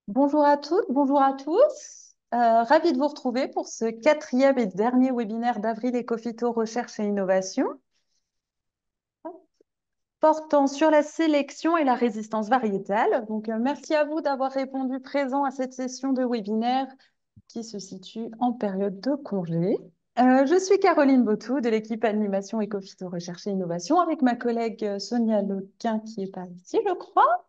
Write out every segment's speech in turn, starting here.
Bonjour à toutes, bonjour à tous. Ravi de vous retrouver pour ce quatrième et dernier webinaire d'Avril Ecofito Recherche et Innovation, portant sur la sélection et la résistance variétale. Merci à vous d'avoir répondu présent à cette session de webinaire qui se situe en période de congé. Je suis Caroline Botou de l'équipe Animation Ecofito Recherche et Innovation avec ma collègue Sonia Lequin qui est pas ici, je crois.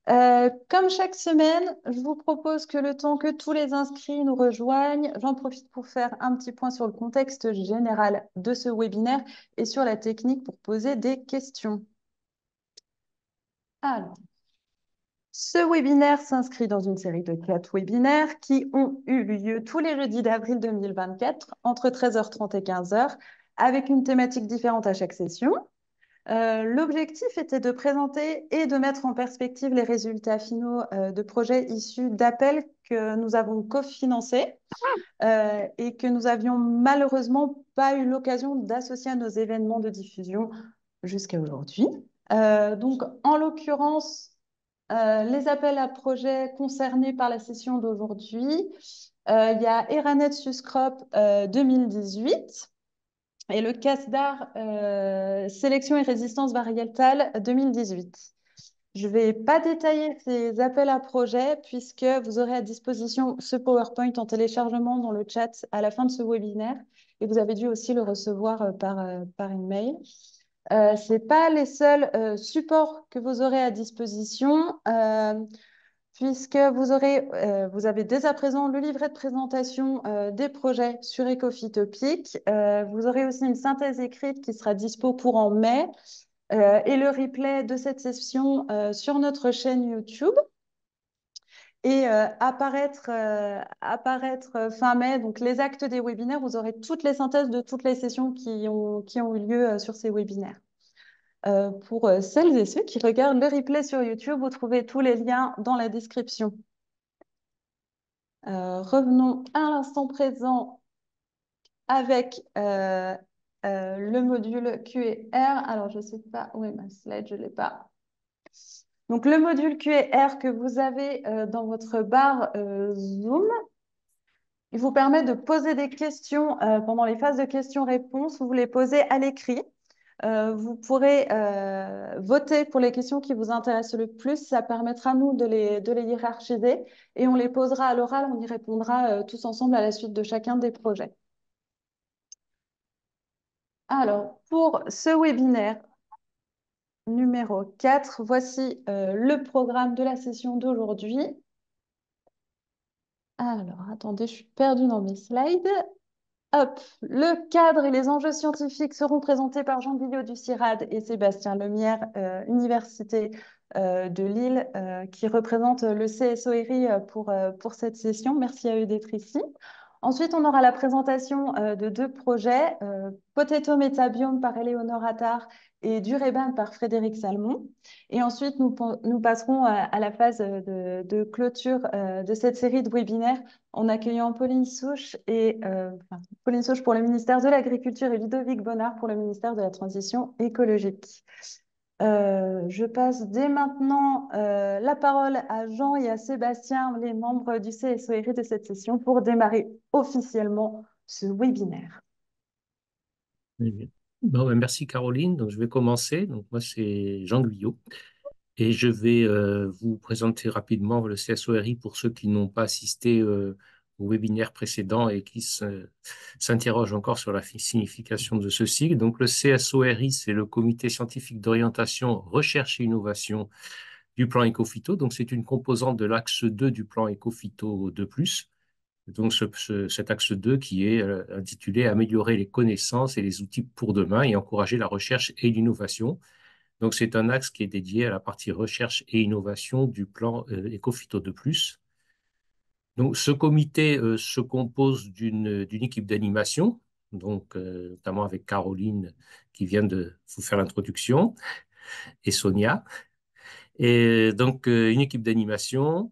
Comme chaque semaine, je vous propose que le temps que tous les inscrits nous rejoignent, j'en profite pour faire un petit point sur le contexte général de ce webinaire et sur la technique pour poser des questions. Alors, ce webinaire s'inscrit dans une série de 4 webinaires qui ont eu lieu tous les jeudis d'avril 2024 entre 13h30 et 15h avec une thématique différente à chaque session. L'objectif était de présenter et de mettre en perspective les résultats finaux de projets issus d'appels que nous avons cofinancés et que nous avions malheureusement pas eu l'occasion d'associer à nos événements de diffusion jusqu'à aujourd'hui. En l'occurrence, les appels à projets concernés par la session d'aujourd'hui, il y a Eranet Suscrop 2018. Et le CASDAR Sélection et résistance variétale 2018. Je ne vais pas détailler ces appels à projets puisque vous aurez à disposition ce PowerPoint en téléchargement dans le chat à la fin de ce webinaire et vous avez dû aussi le recevoir par email. Ce n'est pas les seuls supports que vous aurez à disposition. Puisque vous avez dès à présent le livret de présentation des projets sur Ecofitopic. Vous aurez aussi une synthèse écrite qui sera dispo courant mai et le replay de cette session sur notre chaîne YouTube. Et apparaître fin mai, donc les actes des webinaires, vous aurez toutes les synthèses de toutes les sessions qui ont eu lieu sur ces webinaires. Pour celles et ceux qui regardent le replay sur YouTube, vous trouvez tous les liens dans la description. Revenons à l'instant présent avec le module Q&R. Alors, je ne sais pas où est ma slide, je ne l'ai pas. Donc, le module Q&R que vous avez dans votre barre Zoom, il vous permet de poser des questions pendant les phases de questions-réponses. Vous les posez à l'écrit. Vous pourrez voter pour les questions qui vous intéressent le plus. Ça permettra, nous, de les hiérarchiser et on les posera à l'oral. On y répondra tous ensemble à la suite de chacun des projets. Alors, pour ce webinaire numéro 4, voici le programme de la session d'aujourd'hui. Alors, attendez, je suis perdue dans mes slides. Hop, le cadre et les enjeux scientifiques seront présentés par Jean Guillot du CIRAD et Sébastien Lemierre, Université de Lille, qui représente le CSORI pour cette session. Merci à eux d'être ici. Ensuite, on aura la présentation de 2 projets, Potato Metabiome par Éléonore Attard et Dureban par Frédéric Salmon. Et ensuite, nous passerons à la phase de clôture de cette série de webinaires en accueillant Pauline Souche Pauline Sauge pour le ministère de l'Agriculture et Ludovic Bonnard pour le ministère de la Transition écologique. Je passe dès maintenant la parole à Jean et à Sébastien, les membres du CSORI de cette session, pour démarrer officiellement ce webinaire. Bon, ben, merci Caroline. Donc, je vais commencer. Donc, moi, c'est Jean Guyot et je vais vous présenter rapidement le CSORI pour ceux qui n'ont pas assisté au webinaire précédent et qui s'interrogent encore sur la signification de ceci. Donc, le CSORI, c'est le Comité scientifique d'orientation, recherche et innovation du plan Ecofito. Donc, c'est une composante de l'axe 2 du plan Ecofito 2+. Donc, cet axe 2 qui est intitulé Améliorer les connaissances et les outils pour demain et encourager la recherche et l'innovation. Donc, c'est un axe qui est dédié à la partie recherche et innovation du plan Ecofito 2+. Donc, ce comité se compose d'une équipe d'animation, donc notamment avec Caroline qui vient de vous faire l'introduction et Sonia. Et donc, une équipe d'animation,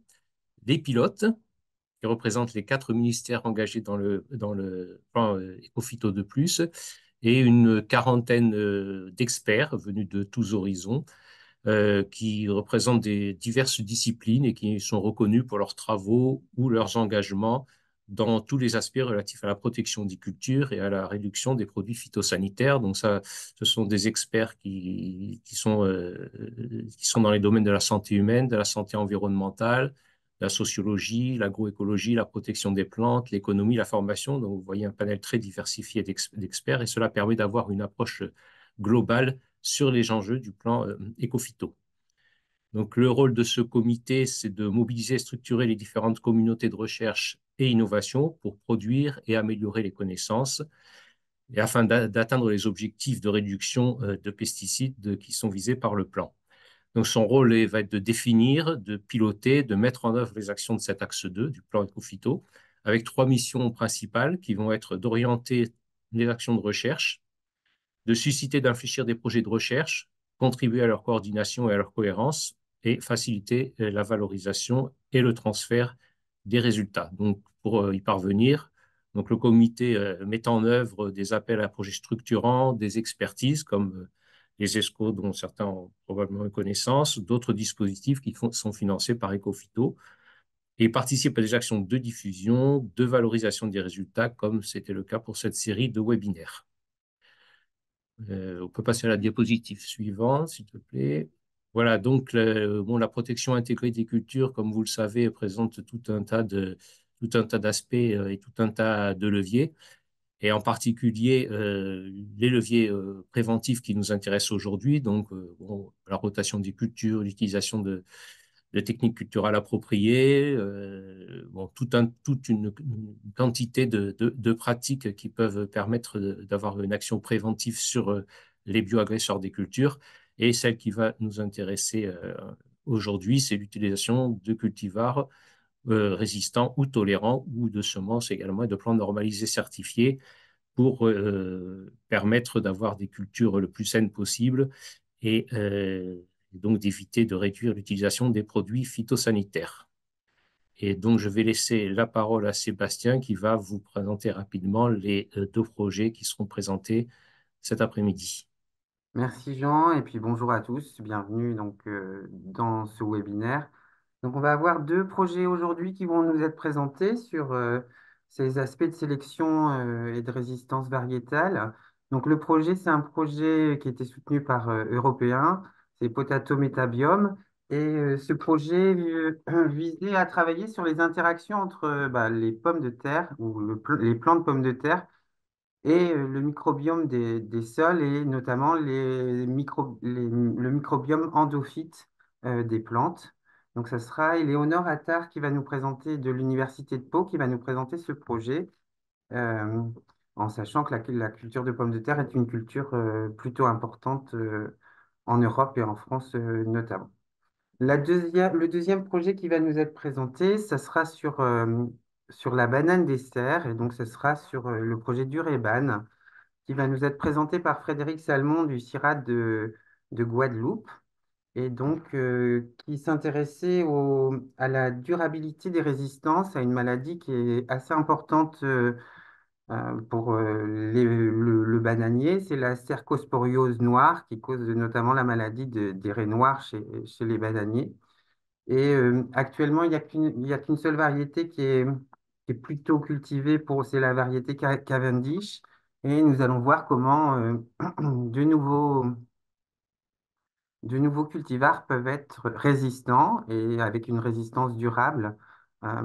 des pilotes qui représentent les 4 ministères engagés dans le plan Ecofito 2+, et une quarantaine d'experts venus de tous horizons, qui représentent des diverses disciplines et qui sont reconnus pour leurs travaux ou leurs engagements dans tous les aspects relatifs à la protection des cultures et à la réduction des produits phytosanitaires. Donc ça, ce sont des experts qui sont dans les domaines de la santé humaine, de la santé environnementale, la sociologie, l'agroécologie, la protection des plantes, l'économie, la formation. Donc, vous voyez un panel très diversifié d'experts et cela permet d'avoir une approche globale sur les enjeux du plan éco-phyto. Donc, le rôle de ce comité, c'est de mobiliser et structurer les différentes communautés de recherche et innovation pour produire et améliorer les connaissances et afin d'atteindre les objectifs de réduction de pesticides qui sont visés par le plan. Donc, son rôle va être de définir, de piloter, de mettre en œuvre les actions de cet axe 2 du plan Ecophyto, avec trois missions principales qui vont être d'orienter les actions de recherche, de susciter, d'infléchir des projets de recherche, contribuer à leur coordination et à leur cohérence, et faciliter la valorisation et le transfert des résultats. Donc, pour y parvenir, donc le comité met en œuvre des appels à projets structurants, des expertises comme les ESCO dont certains ont probablement une connaissance, d'autres dispositifs qui sont financés par Ecofito et participe à des actions de diffusion, de valorisation des résultats, comme c'était le cas pour cette série de webinaires. On peut passer à la diapositive suivante, s'il te plaît. Voilà, donc la protection intégrée des cultures, comme vous le savez, présente tout un tas d'aspects et tout un tas de leviers. Et en particulier, les leviers préventifs qui nous intéressent aujourd'hui, donc la rotation des cultures, l'utilisation de techniques culturelles appropriées, toute une quantité de pratiques qui peuvent permettre d'avoir une action préventive sur les bioagresseurs des cultures. Et celle qui va nous intéresser aujourd'hui, c'est l'utilisation de cultivars résistants ou tolérants ou de semences également et de plantes normalisées certifiées pour permettre d'avoir des cultures le plus saines possible et donc d'éviter de réduire l'utilisation des produits phytosanitaires. Et donc, je vais laisser la parole à Sébastien qui va vous présenter rapidement les deux projets qui seront présentés cet après-midi. Merci Jean, et puis bonjour à tous, bienvenue dans ce webinaire. Donc on va avoir deux projets aujourd'hui qui vont nous être présentés sur ces aspects de sélection et de résistance variétale. Donc le projet, c'est un projet qui a été soutenu par Européens, c'est Potato Metabiome, et ce projet visait à travailler sur les interactions entre les pommes de terre ou les plants de pommes de terre et le microbiome des sols et notamment le microbiome endophyte des plantes. Donc, ça sera Éléonore Attard qui va nous présenter de l'Université de Pau, qui va nous présenter ce projet, euh, en sachant que la culture de pommes de terre est une culture plutôt importante en Europe et en France notamment. Le deuxième projet qui va nous être présenté, ça sera sur la banane des serres, et donc ce sera sur le projet d'Ureban qui va nous être présenté par Frédéric Salmon du CIRAD de Guadeloupe, et donc qui s'intéressait à la durabilité des résistances à une maladie qui est assez importante pour le bananier, c'est la cercosporiose noire qui cause notamment la maladie des raies noires chez les bananiers. Et actuellement, il y a qu'une seule variété qui est plutôt cultivée c'est la variété Cavendish. Et nous allons voir comment de nouveaux cultivars peuvent être résistants et avec une résistance durable,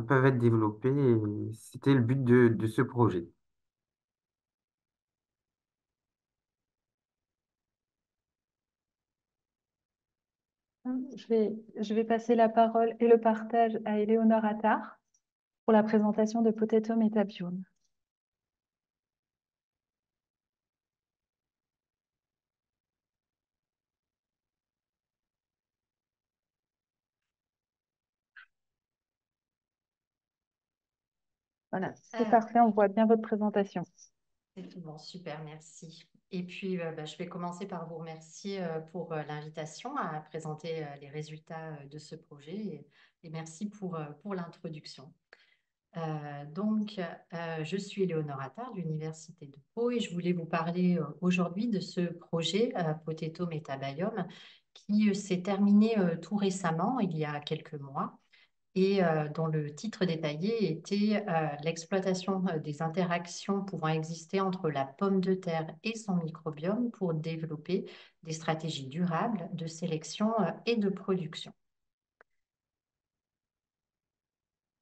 peuvent être développés. Et c'était le but de ce projet. Je vais passer la parole et le partage à Éléonore Attard pour la présentation de Potato Metabiome. Voilà, c'est parfait, on voit bien votre présentation. C'est tout bon, super, merci. Et puis, je vais commencer par vous remercier pour l'invitation à présenter les résultats de ce projet et merci pour l'introduction. Je suis Éléonore Attard de l'Université de Pau et je voulais vous parler aujourd'hui de ce projet Potato Metabiome qui s'est terminée tout récemment, il y a quelques mois, et dont le titre détaillé était l'exploitation des interactions pouvant exister entre la pomme de terre et son microbiome pour développer des stratégies durables de sélection et de production.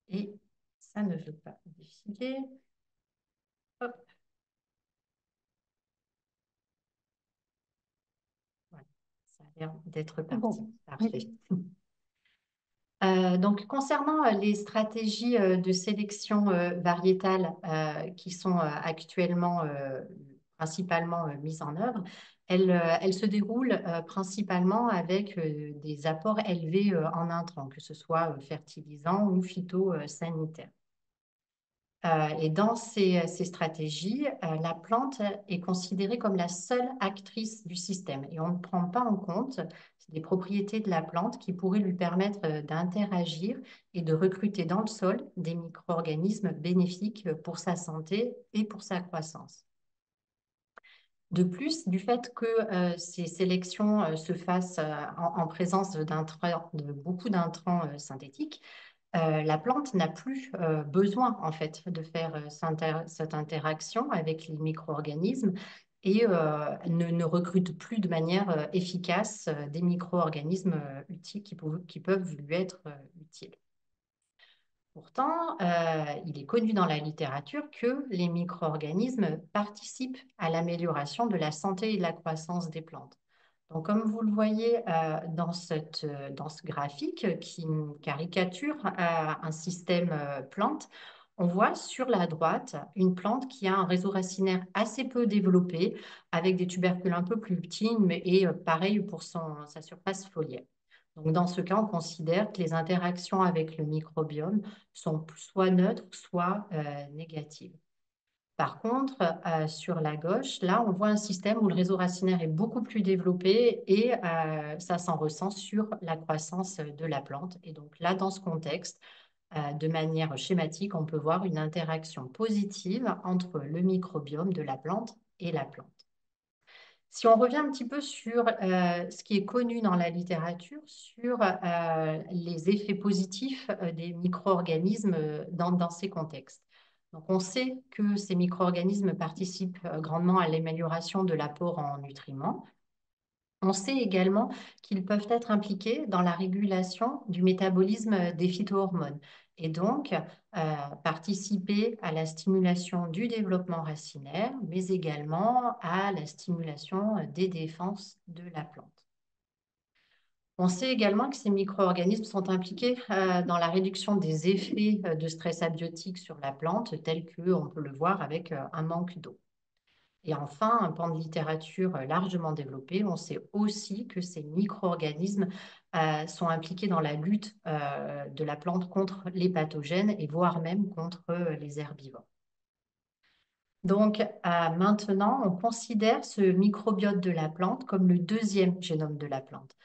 Et ça ne veut pas défiler. Hop. Voilà. Ça a l'air d'être parti. Bon, Parfait. Donc, concernant les stratégies de sélection variétale qui sont actuellement principalement mises en œuvre, elles se déroulent principalement avec des apports élevés en intrants, que ce soit fertilisants ou phytosanitaires. Et dans ces stratégies, la plante est considérée comme la seule actrice du système et on ne prend pas en compte les propriétés de la plante qui pourraient lui permettre d'interagir et de recruter dans le sol des micro-organismes bénéfiques pour sa santé et pour sa croissance. De plus, du fait que ces sélections se fassent en présence de beaucoup d'intrants synthétiques, la plante n'a plus besoin en fait de faire cette interaction avec les micro-organismes et ne recrute plus de manière efficace des micro-organismes utiles qui peuvent lui être utiles. Pourtant, il est connu dans la littérature que les micro-organismes participent à l'amélioration de la santé et de la croissance des plantes. Donc, comme vous le voyez dans ce graphique qui caricature un système plante, on voit sur la droite une plante qui a un réseau racinaire assez peu développé, avec des tubercules un peu plus petits, et pareil pour sa surface foliaire. Donc, dans ce cas, on considère que les interactions avec le microbiome sont soit neutres, soit négatives. Par contre, sur la gauche, là, on voit un système où le réseau racinaire est beaucoup plus développé et ça s'en ressent sur la croissance de la plante. Et donc là, dans ce contexte, de manière schématique, on peut voir une interaction positive entre le microbiome de la plante et la plante. Si on revient un petit peu sur ce qui est connu dans la littérature, sur les effets positifs des micro-organismes dans ces contextes. Donc, on sait que ces micro-organismes participent grandement à l'amélioration de l'apport en nutriments. On sait également qu'ils peuvent être impliqués dans la régulation du métabolisme des phytohormones et donc participer à la stimulation du développement racinaire, mais également à la stimulation des défenses de la plante. On sait également que ces micro-organismes sont impliqués dans la réduction des effets de stress abiotique sur la plante, tel qu'on peut le voir avec un manque d'eau. Et enfin, un pan de littérature largement développé, on sait aussi que ces micro-organismes sont impliqués dans la lutte de la plante contre les pathogènes et voire même contre les herbivores. Donc maintenant, on considère ce microbiote de la plante comme le deuxième génome de la plante.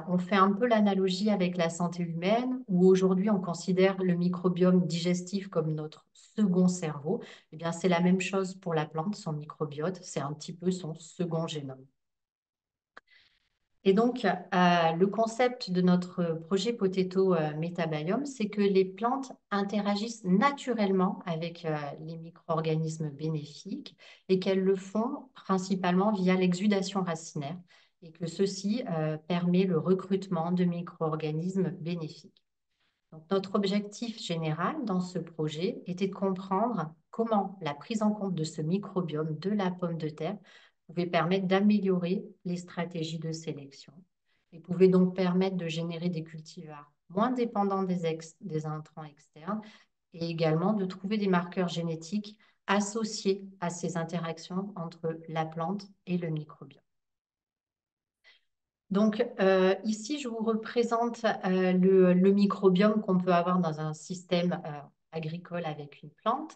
On fait un peu l'analogie avec la santé humaine, où aujourd'hui on considère le microbiome digestif comme notre second cerveau. Eh bien, c'est la même chose pour la plante, son microbiote, c'est un petit peu son second génome. Et donc, le concept de notre projet Potato Metabiome, c'est que les plantes interagissent naturellement avec les micro-organismes bénéfiques et qu'elles le font principalement via l'exudation racinaire et que ceci permet le recrutement de micro-organismes bénéfiques. Donc, notre objectif général dans ce projet était de comprendre comment la prise en compte de ce microbiome de la pomme de terre pouvait permettre d'améliorer les stratégies de sélection et pouvait donc permettre de générer des cultivars moins dépendants des intrants externes et également de trouver des marqueurs génétiques associés à ces interactions entre la plante et le microbiome. Donc ici, je vous représente le microbiome qu'on peut avoir dans un système agricole avec une plante.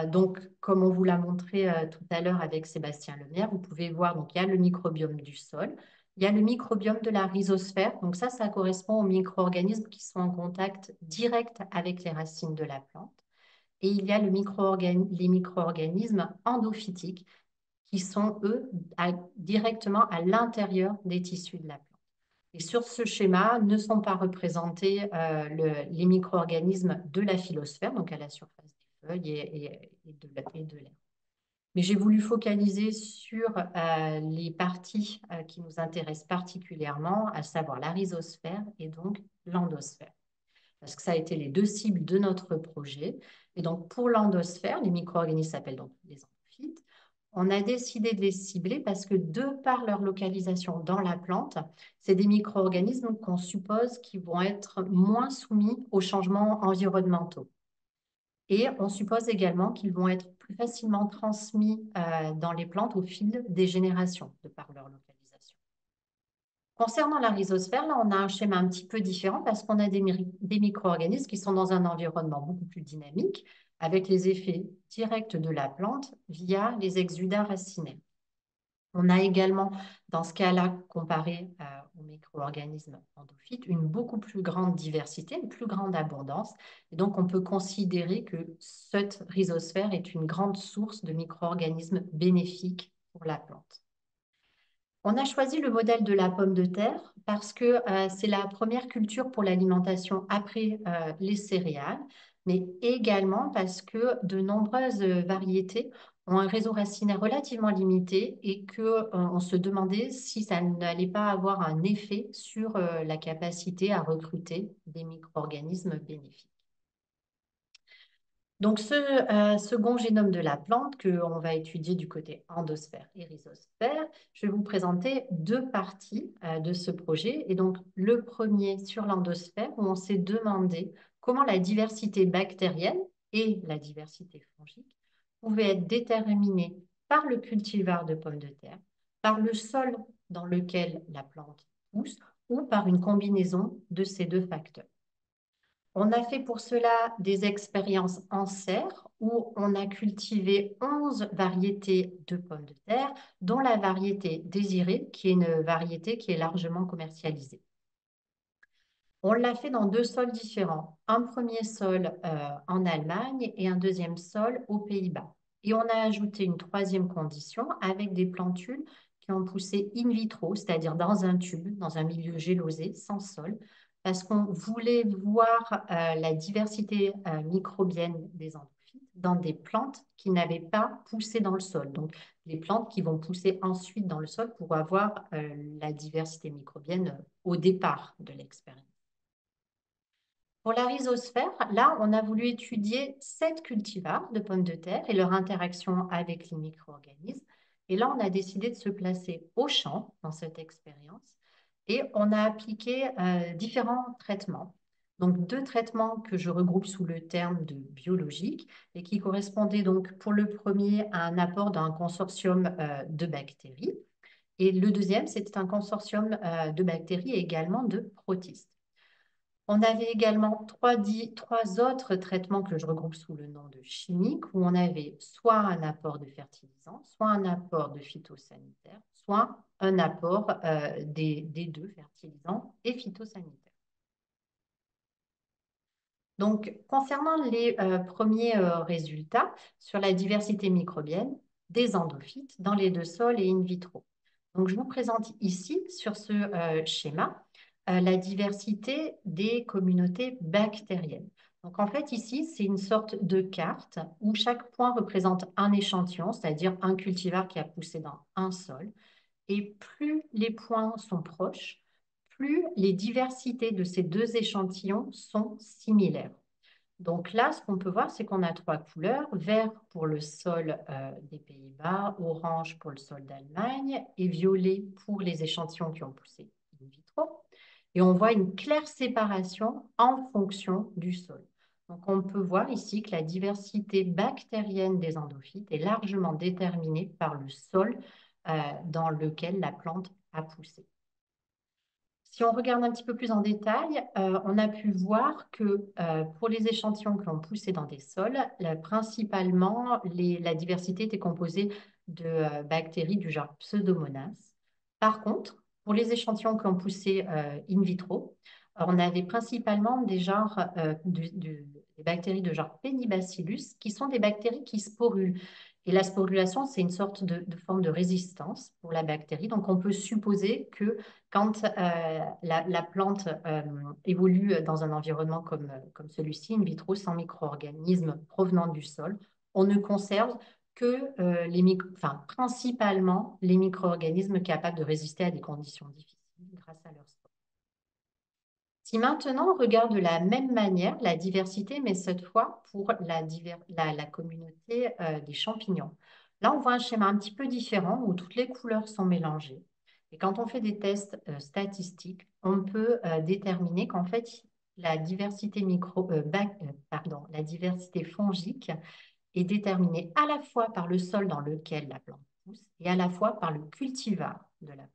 Donc, comme on vous l'a montré tout à l'heure avec Sébastien Lemierre, vous pouvez voir, donc, il y a le microbiome du sol, il y a le microbiome de la rhizosphère. Donc ça correspond aux micro-organismes qui sont en contact direct avec les racines de la plante. Et il y a les micro-organismes endophytiques qui sont, eux, directement à l'intérieur des tissus de la plante. Et sur ce schéma ne sont pas représentés les micro-organismes de la phylosphère, donc à la surface des feuilles et de l'air. Mais j'ai voulu focaliser sur les parties qui nous intéressent particulièrement, à savoir la rhizosphère et donc l'endosphère. Parce que ça a été les deux cibles de notre projet. Et donc, pour l'endosphère, les micro-organismes s'appellent donc les endophytes. On a décidé de les cibler parce que, de par leur localisation dans la plante, c'est des micro-organismes qu'on suppose qui vont être moins soumis aux changements environnementaux. Et on suppose également qu'ils vont être plus facilement transmis dans les plantes au fil des générations, de par leur localisation. Concernant la rhizosphère, là, on a un schéma un petit peu différent parce qu'on a des micro-organismes qui sont dans un environnement beaucoup plus dynamique, avec les effets directs de la plante via les exudats racinaires. On a également, dans ce cas-là, comparé aux micro-organismes endophytes, une beaucoup plus grande diversité, une plus grande abondance. Et donc, on peut considérer que cette rhizosphère est une grande source de micro-organismes bénéfiques pour la plante. On a choisi le modèle de la pomme de terre parce que c'est la première culture pour l'alimentation après les céréales, mais également parce que de nombreuses variétés ont un réseau racinaire relativement limité et qu'on se demandait si ça n'allait pas avoir un effet sur la capacité à recruter des micro-organismes bénéfiques. Donc, ce second génome de la plante qu'on va étudier du côté endosphère et rhizosphère, je vais vous présenter deux parties de ce projet. Et donc, le premier sur l'endosphère, où on s'est demandé comment la diversité bactérienne et la diversité fongique pouvaient être déterminées par le cultivar de pommes de terre, par le sol dans lequel la plante pousse ou par une combinaison de ces deux facteurs. On a fait pour cela des expériences en serre où on a cultivé 11 variétés de pommes de terre, dont la variété désirée, qui est une variété qui est largement commercialisée. On l'a fait dans deux sols différents, un premier sol en Allemagne et un deuxième sol aux Pays-Bas. Et on a ajouté une troisième condition avec des plantules qui ont poussé in vitro, c'est-à-dire dans un tube, dans un milieu gélosé, sans sol, parce qu'on voulait voir la diversité microbienne des endophytes dans des plantes qui n'avaient pas poussé dans le sol. Donc, les plantes qui vont pousser ensuite dans le sol pour avoir la diversité microbienne au départ de l'expérience. Pour la rhizosphère, là, on a voulu étudier 7 cultivars de pommes de terre et leur interaction avec les micro-organismes. Et là, on a décidé de se placer au champ dans cette expérience et on a appliqué différents traitements. Donc, deux traitements que je regroupe sous le terme de biologique et qui correspondaient donc pour le premier à un apport d'un consortium de bactéries. Et le deuxième, c'était un consortium de bactéries et également de protistes. On avait également trois autres traitements que je regroupe sous le nom de chimiques, où on avait soit un apport de fertilisant, soit un apport de phytosanitaire, soit un apport des deux, fertilisants et phytosanitaires. Donc, concernant les premiers résultats sur la diversité microbienne des endophytes dans les deux sols et in vitro. Donc, je vous présente ici, sur ce schéma, la diversité des communautés bactériennes. Donc, en fait, ici, c'est une sorte de carte où chaque point représente un échantillon, c'est-à-dire un cultivar qui a poussé dans un sol. Et plus les points sont proches, plus les diversités de ces deux échantillons sont similaires. Donc là, ce qu'on peut voir, c'est qu'on a trois couleurs, vert pour le sol des Pays-Bas, orange pour le sol d'Allemagne et violet pour les échantillons qui ont poussé in vitro. Et on voit une claire séparation en fonction du sol. Donc on peut voir ici que la diversité bactérienne des endophytes est largement déterminée par le sol dans lequel la plante a poussé. Si on regarde un petit peu plus en détail, on a pu voir que pour les échantillons qui ont poussé dans des sols, principalement, la diversité était composée de bactéries du genre Pseudomonas. Par contre, pour les échantillons qui ont poussé in vitro, on avait principalement des bactéries de genre Pénibacillus, qui sont des bactéries qui sporulent. Et la sporulation, c'est une sorte de forme de résistance pour la bactérie. Donc, on peut supposer que quand la plante évolue dans un environnement comme celui-ci, in vitro, sans micro-organismes provenant du sol, on ne conserve que principalement les micro-organismes capables de résister à des conditions difficiles grâce à leur spore. Si maintenant on regarde de la même manière la diversité, mais cette fois pour la communauté des champignons. Là, on voit un schéma un petit peu différent où toutes les couleurs sont mélangées. Et quand on fait des tests statistiques, on peut déterminer qu'en fait, la diversité la diversité fongique est déterminée à la fois par le sol dans lequel la plante pousse et à la fois par le cultivar de la plante.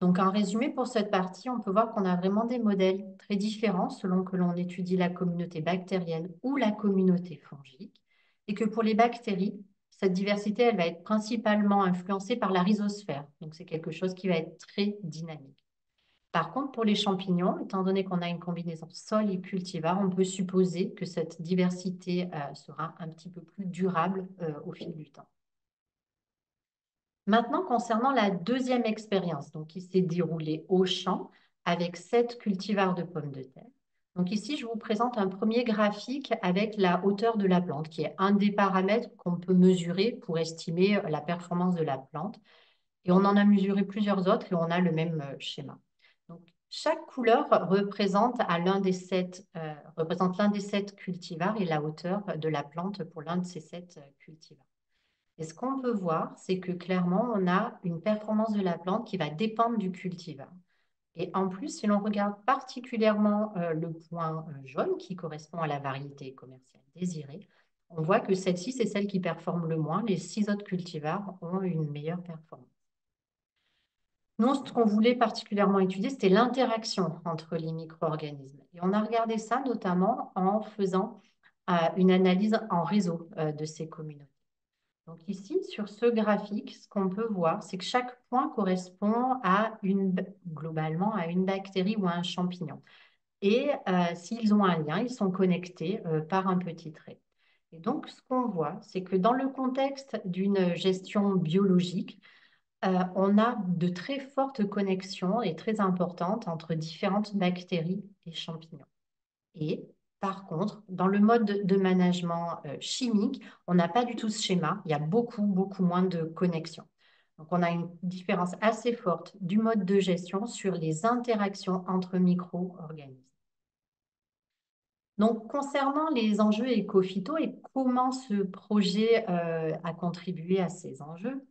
Donc, en résumé, pour cette partie, on peut voir qu'on a vraiment des modèles très différents selon que l'on étudie la communauté bactérienne ou la communauté fongique, et que pour les bactéries, cette diversité, elle va être principalement influencée par la rhizosphère. Donc, c'est quelque chose qui va être très dynamique. Par contre, pour les champignons, étant donné qu'on a une combinaison sol et cultivar, on peut supposer que cette diversité sera un petit peu plus durable au fil du temps. Maintenant, concernant la deuxième expérience, donc qui s'est déroulée au champ avec 7 cultivars de pommes de terre. Donc ici, je vous présente un premier graphique avec la hauteur de la plante, qui est un des paramètres qu'on peut mesurer pour estimer la performance de la plante. Et on en a mesuré plusieurs autres et on a le même schéma. Donc, chaque couleur représente l'un des 7 cultivars et la hauteur de la plante pour l'un de ces 7 cultivars. Et ce qu'on peut voir, c'est que clairement, on a une performance de la plante qui va dépendre du cultivar. Et en plus, si l'on regarde particulièrement le point jaune qui correspond à la variété commerciale désirée, on voit que celle-ci, c'est celle qui performe le moins. Les 6 autres cultivars ont une meilleure performance. Nous, ce qu'on voulait particulièrement étudier, c'était l'interaction entre les micro-organismes. Et on a regardé ça notamment en faisant une analyse en réseau de ces communautés. Donc ici, sur ce graphique, ce qu'on peut voir, c'est que chaque point correspond globalement à une bactérie ou à un champignon. Et s'ils ont un lien, ils sont connectés par un petit trait. Et donc, ce qu'on voit, c'est que dans le contexte d'une gestion biologique, on a de très fortes connexions et très importantes entre différentes bactéries et champignons. Et par contre, dans le mode de management chimique, on n'a pas du tout ce schéma. Il y a beaucoup, beaucoup moins de connexions. Donc, on a une différence assez forte du mode de gestion sur les interactions entre micro-organismes. Donc, concernant les enjeux éco-phyto et comment ce projet a contribué à ces enjeux,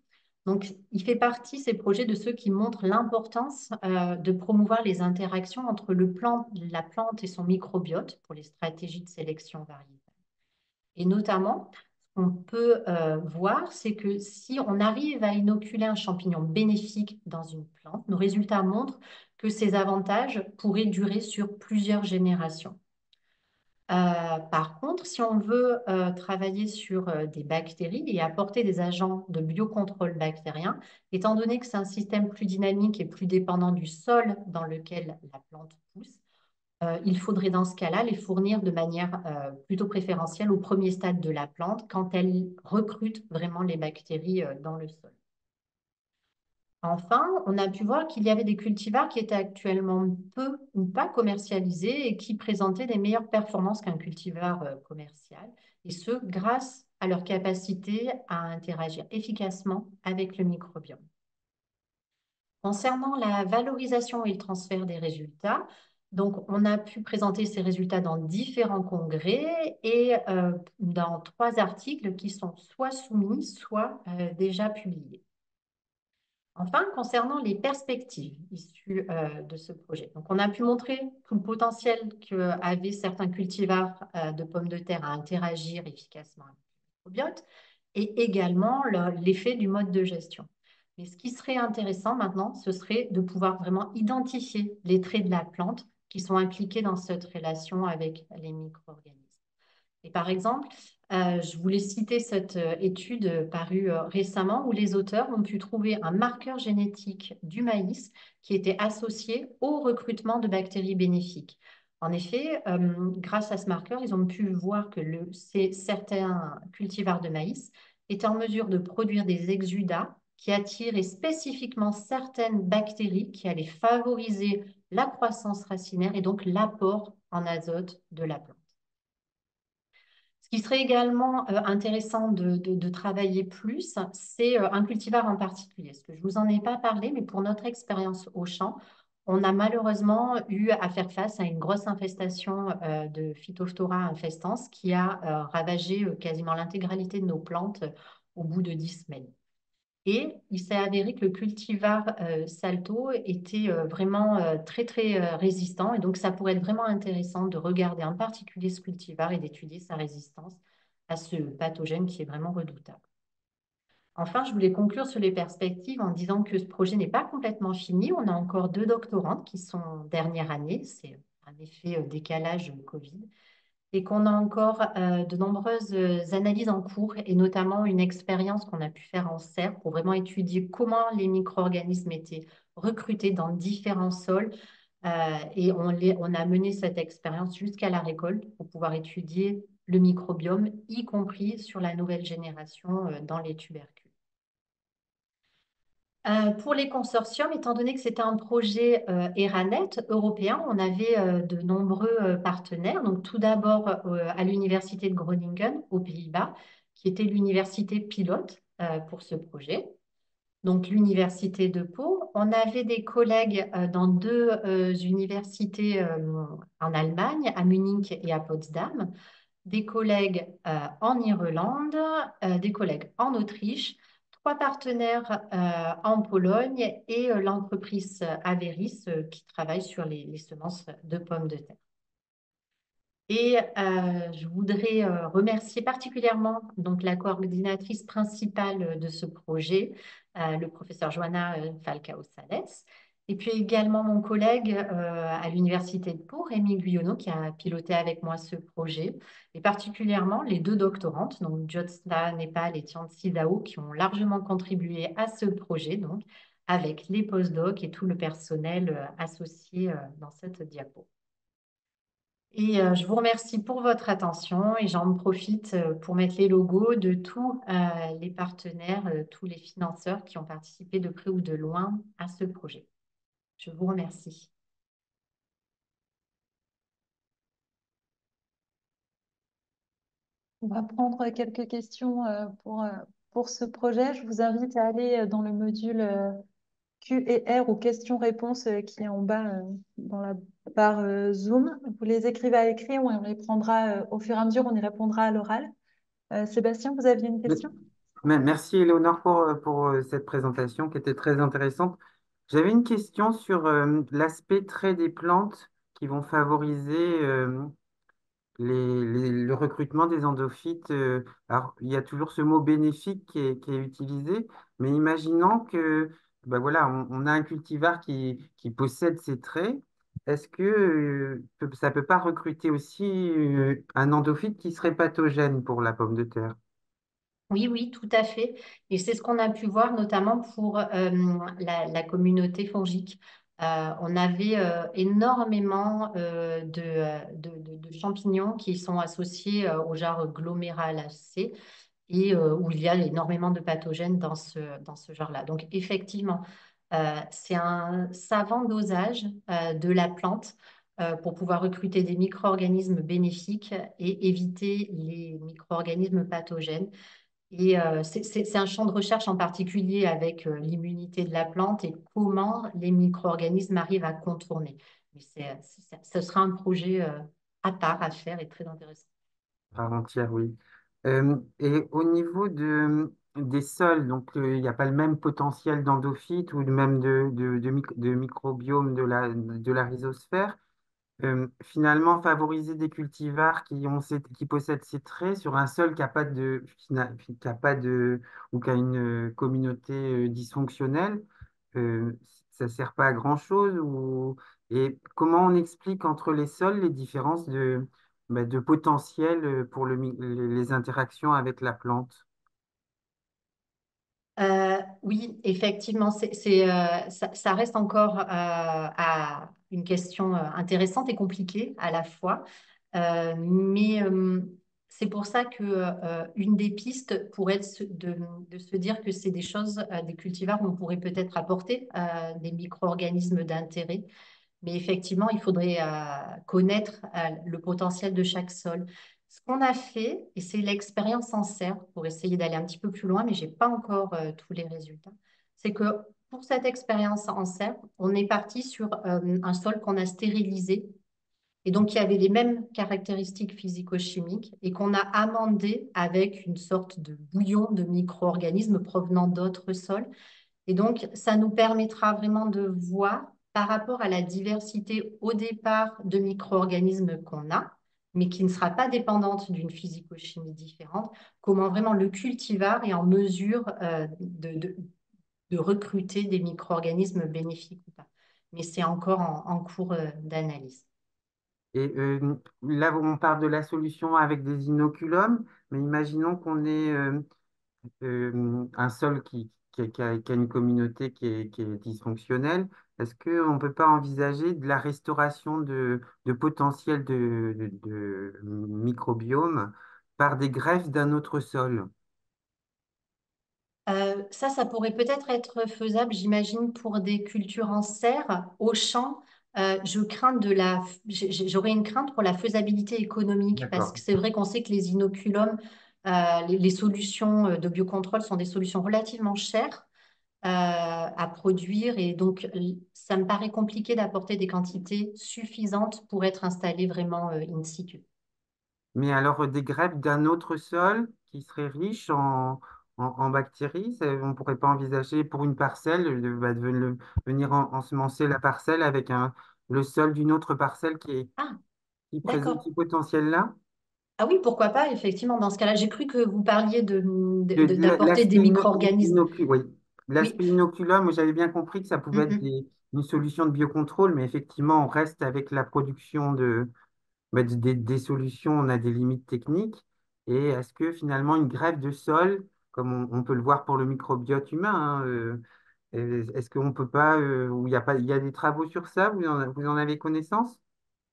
donc, il fait partie, ces projets, de ceux qui montrent l'importance de promouvoir les interactions entre la plante et son microbiote pour les stratégies de sélection variétale. Et notamment, ce qu'on peut voir, c'est que si on arrive à inoculer un champignon bénéfique dans une plante, nos résultats montrent que ces avantages pourraient durer sur plusieurs générations. Par contre, si on veut travailler sur des bactéries et apporter des agents de biocontrôle bactérien, étant donné que c'est un système plus dynamique et plus dépendant du sol dans lequel la plante pousse, il faudrait dans ce cas-là les fournir de manière plutôt préférentielle au premier stade de la plante quand elle recrute vraiment les bactéries dans le sol. Enfin, on a pu voir qu'il y avait des cultivars qui étaient actuellement peu ou pas commercialisés et qui présentaient des meilleures performances qu'un cultivar commercial, et ce, grâce à leur capacité à interagir efficacement avec le microbiome. Concernant la valorisation et le transfert des résultats, donc on a pu présenter ces résultats dans différents congrès et dans 3 articles qui sont soit soumis, soit déjà publiés. Enfin, concernant les perspectives issues de ce projet, donc on a pu montrer tout le potentiel qu'avaient certains cultivars de pommes de terre à interagir efficacement avec le microbiote et également l'effet du mode de gestion. Mais ce qui serait intéressant maintenant, ce serait de pouvoir vraiment identifier les traits de la plante qui sont impliqués dans cette relation avec les micro-organismes. Et par exemple, je voulais citer cette étude parue récemment où les auteurs ont pu trouver un marqueur génétique du maïs qui était associé au recrutement de bactéries bénéfiques. En effet, grâce à ce marqueur, ils ont pu voir que certains cultivars de maïs étaient en mesure de produire des exudats qui attiraient spécifiquement certaines bactéries qui allaient favoriser la croissance racinaire et donc l'apport en azote de la plante. Ce qui serait également intéressant de travailler plus, c'est un cultivar en particulier. Ce que je ne vous en ai pas parlé, mais pour notre expérience au champ, on a malheureusement eu à faire face à une grosse infestation de Phytophthora infestans qui a ravagé quasiment l'intégralité de nos plantes au bout de 10 semaines. Et il s'est avéré que le cultivar Salto était vraiment très, très résistant. Et donc, ça pourrait être vraiment intéressant de regarder en particulier ce cultivar et d'étudier sa résistance à ce pathogène qui est vraiment redoutable. Enfin, je voulais conclure sur les perspectives en disant que ce projet n'est pas complètement fini. On a encore 2 doctorantes qui sont en dernière année. C'est un effet décalage Covid et qu'on a encore de nombreuses analyses en cours et notamment une expérience qu'on a pu faire en serre pour vraiment étudier comment les micro-organismes étaient recrutés dans différents sols. Et on a mené cette expérience jusqu'à la récolte pour pouvoir étudier le microbiome, y compris sur la nouvelle génération dans les tubercules. Pour les consortiums, étant donné que c'était un projet ERANET européen, on avait de nombreux partenaires. Donc, tout d'abord à l'Université de Groningen, aux Pays-Bas, qui était l'université pilote pour ce projet. Donc, l'Université de Pau. On avait des collègues dans 2 universités en Allemagne, à Munich et à Potsdam, des collègues en Irlande, des collègues en Autriche, 3 partenaires en Pologne et l'entreprise Averis qui travaille sur les semences de pommes de terre. Et je voudrais remercier particulièrement donc, la coordinatrice principale de ce projet, le professeur Joana Falcao-Sales, et puis également mon collègue à l'Université de Pau, Rémi Guyonneau, qui a piloté avec moi ce projet, et particulièrement les 2 doctorantes, donc Jyotsna Nepal et Tianzi Dao, qui ont largement contribué à ce projet, donc avec les postdocs et tout le personnel associé dans cette diapo. Et je vous remercie pour votre attention et j'en profite pour mettre les logos de tous les partenaires, tous les financeurs qui ont participé de près ou de loin à ce projet. Je vous remercie. On va prendre quelques questions pour ce projet. Je vous invite à aller dans le module Q&R ou questions-réponses qui est en bas dans la barre Zoom. Vous les écrivez à l'écrit, on les prendra au fur et à mesure, on y répondra à l'oral. Sébastien, vous aviez une question? Merci Éléonore pour cette présentation qui était très intéressante. J'avais une question sur l'aspect trait des plantes qui vont favoriser le recrutement des endophytes. Alors, il y a toujours ce mot bénéfique qui est utilisé, mais imaginons que ben voilà, on a un cultivar qui possède ces traits. Est-ce que ça ne peut pas recruter aussi un endophyte qui serait pathogène pour la pomme de terre? Oui, oui, tout à fait. Et c'est ce qu'on a pu voir notamment pour la communauté fongique. On avait énormément de champignons qui sont associés au genre Gloméralacées et où il y a énormément de pathogènes dans ce genre-là. Donc, effectivement, c'est un savant dosage de la plante pour pouvoir recruter des micro-organismes bénéfiques et éviter les micro-organismes pathogènes. Et c'est un champ de recherche en particulier avec l'immunité de la plante et comment les micro-organismes arrivent à contourner. Mais ce sera un projet à part à faire et très intéressant. Par entière, oui. Et au niveau des sols, donc il n'y a pas le même potentiel d'endophyte ou même de microbiome de la rhizosphère. Finalement, favoriser des cultivars qui possèdent ces traits sur un sol qui a pas de, ou qui a une communauté dysfonctionnelle, euh, ça ne sert pas à grand-chose. Et comment on explique entre les sols les différences de potentiel pour les interactions avec la plante? Oui, effectivement, ça reste encore à une question intéressante et compliquée à la fois. Mais c'est pour ça que une des pistes pourrait être de se dire que c'est des choses, des cultivars où on pourrait peut-être apporter des micro-organismes d'intérêt. Mais effectivement, il faudrait connaître le potentiel de chaque sol. Ce qu'on a fait, et c'est l'expérience en serre, pour essayer d'aller un petit peu plus loin, mais je n'ai pas encore tous les résultats, c'est que pour cette expérience en serre, on est parti sur un sol qu'on a stérilisé et donc qui avait les mêmes caractéristiques physico-chimiques et qu'on a amendé avec une sorte de bouillon de micro-organismes provenant d'autres sols. Et donc, ça nous permettra vraiment de voir par rapport à la diversité au départ de micro-organismes qu'on a, mais qui ne sera pas dépendante d'une physico-chimie différente, comment vraiment le cultivar est en mesure de recruter des micro-organismes bénéfiques ou pas. Mais c'est encore en cours d'analyse. Et là, on parle de la solution avec des inoculums, mais imaginons qu'on ait un sol qui a une communauté qui est dysfonctionnelle. Est-ce qu'on ne peut pas envisager de la restauration de potentiel de microbiome par des greffes d'un autre sol? Ça pourrait peut-être être faisable, j'imagine, pour des cultures en serre. Au champ, j'aurais une crainte pour la faisabilité économique parce que D'accord. c'est vrai qu'on sait que les inoculums, les solutions de biocontrôle sont des solutions relativement chères à produire et donc ça me paraît compliqué d'apporter des quantités suffisantes pour être installées vraiment in situ. Mais alors, des greffes d'un autre sol qui serait riche en bactéries, on ne pourrait pas envisager pour une parcelle de venir ensemencer la parcelle avec le sol d'une autre parcelle Ah, qui présente d'accord. ce potentiel-là? Ah oui, pourquoi pas, effectivement, dans ce cas-là. J'ai cru que vous parliez d'apporter des L'aspect micro-organismes. oui. Oui. L'aspect inoculum, moi, j'avais bien compris que ça pouvait être Mhm. une solution de biocontrôle, mais effectivement, on reste avec la production des solutions, on a des limites techniques. Et est-ce que finalement une greffe de sol, comme on peut le voir pour le microbiote humain, hein, est-ce qu'on peut pas, ou il y a pas, il y a des travaux sur ça, vous en avez connaissance?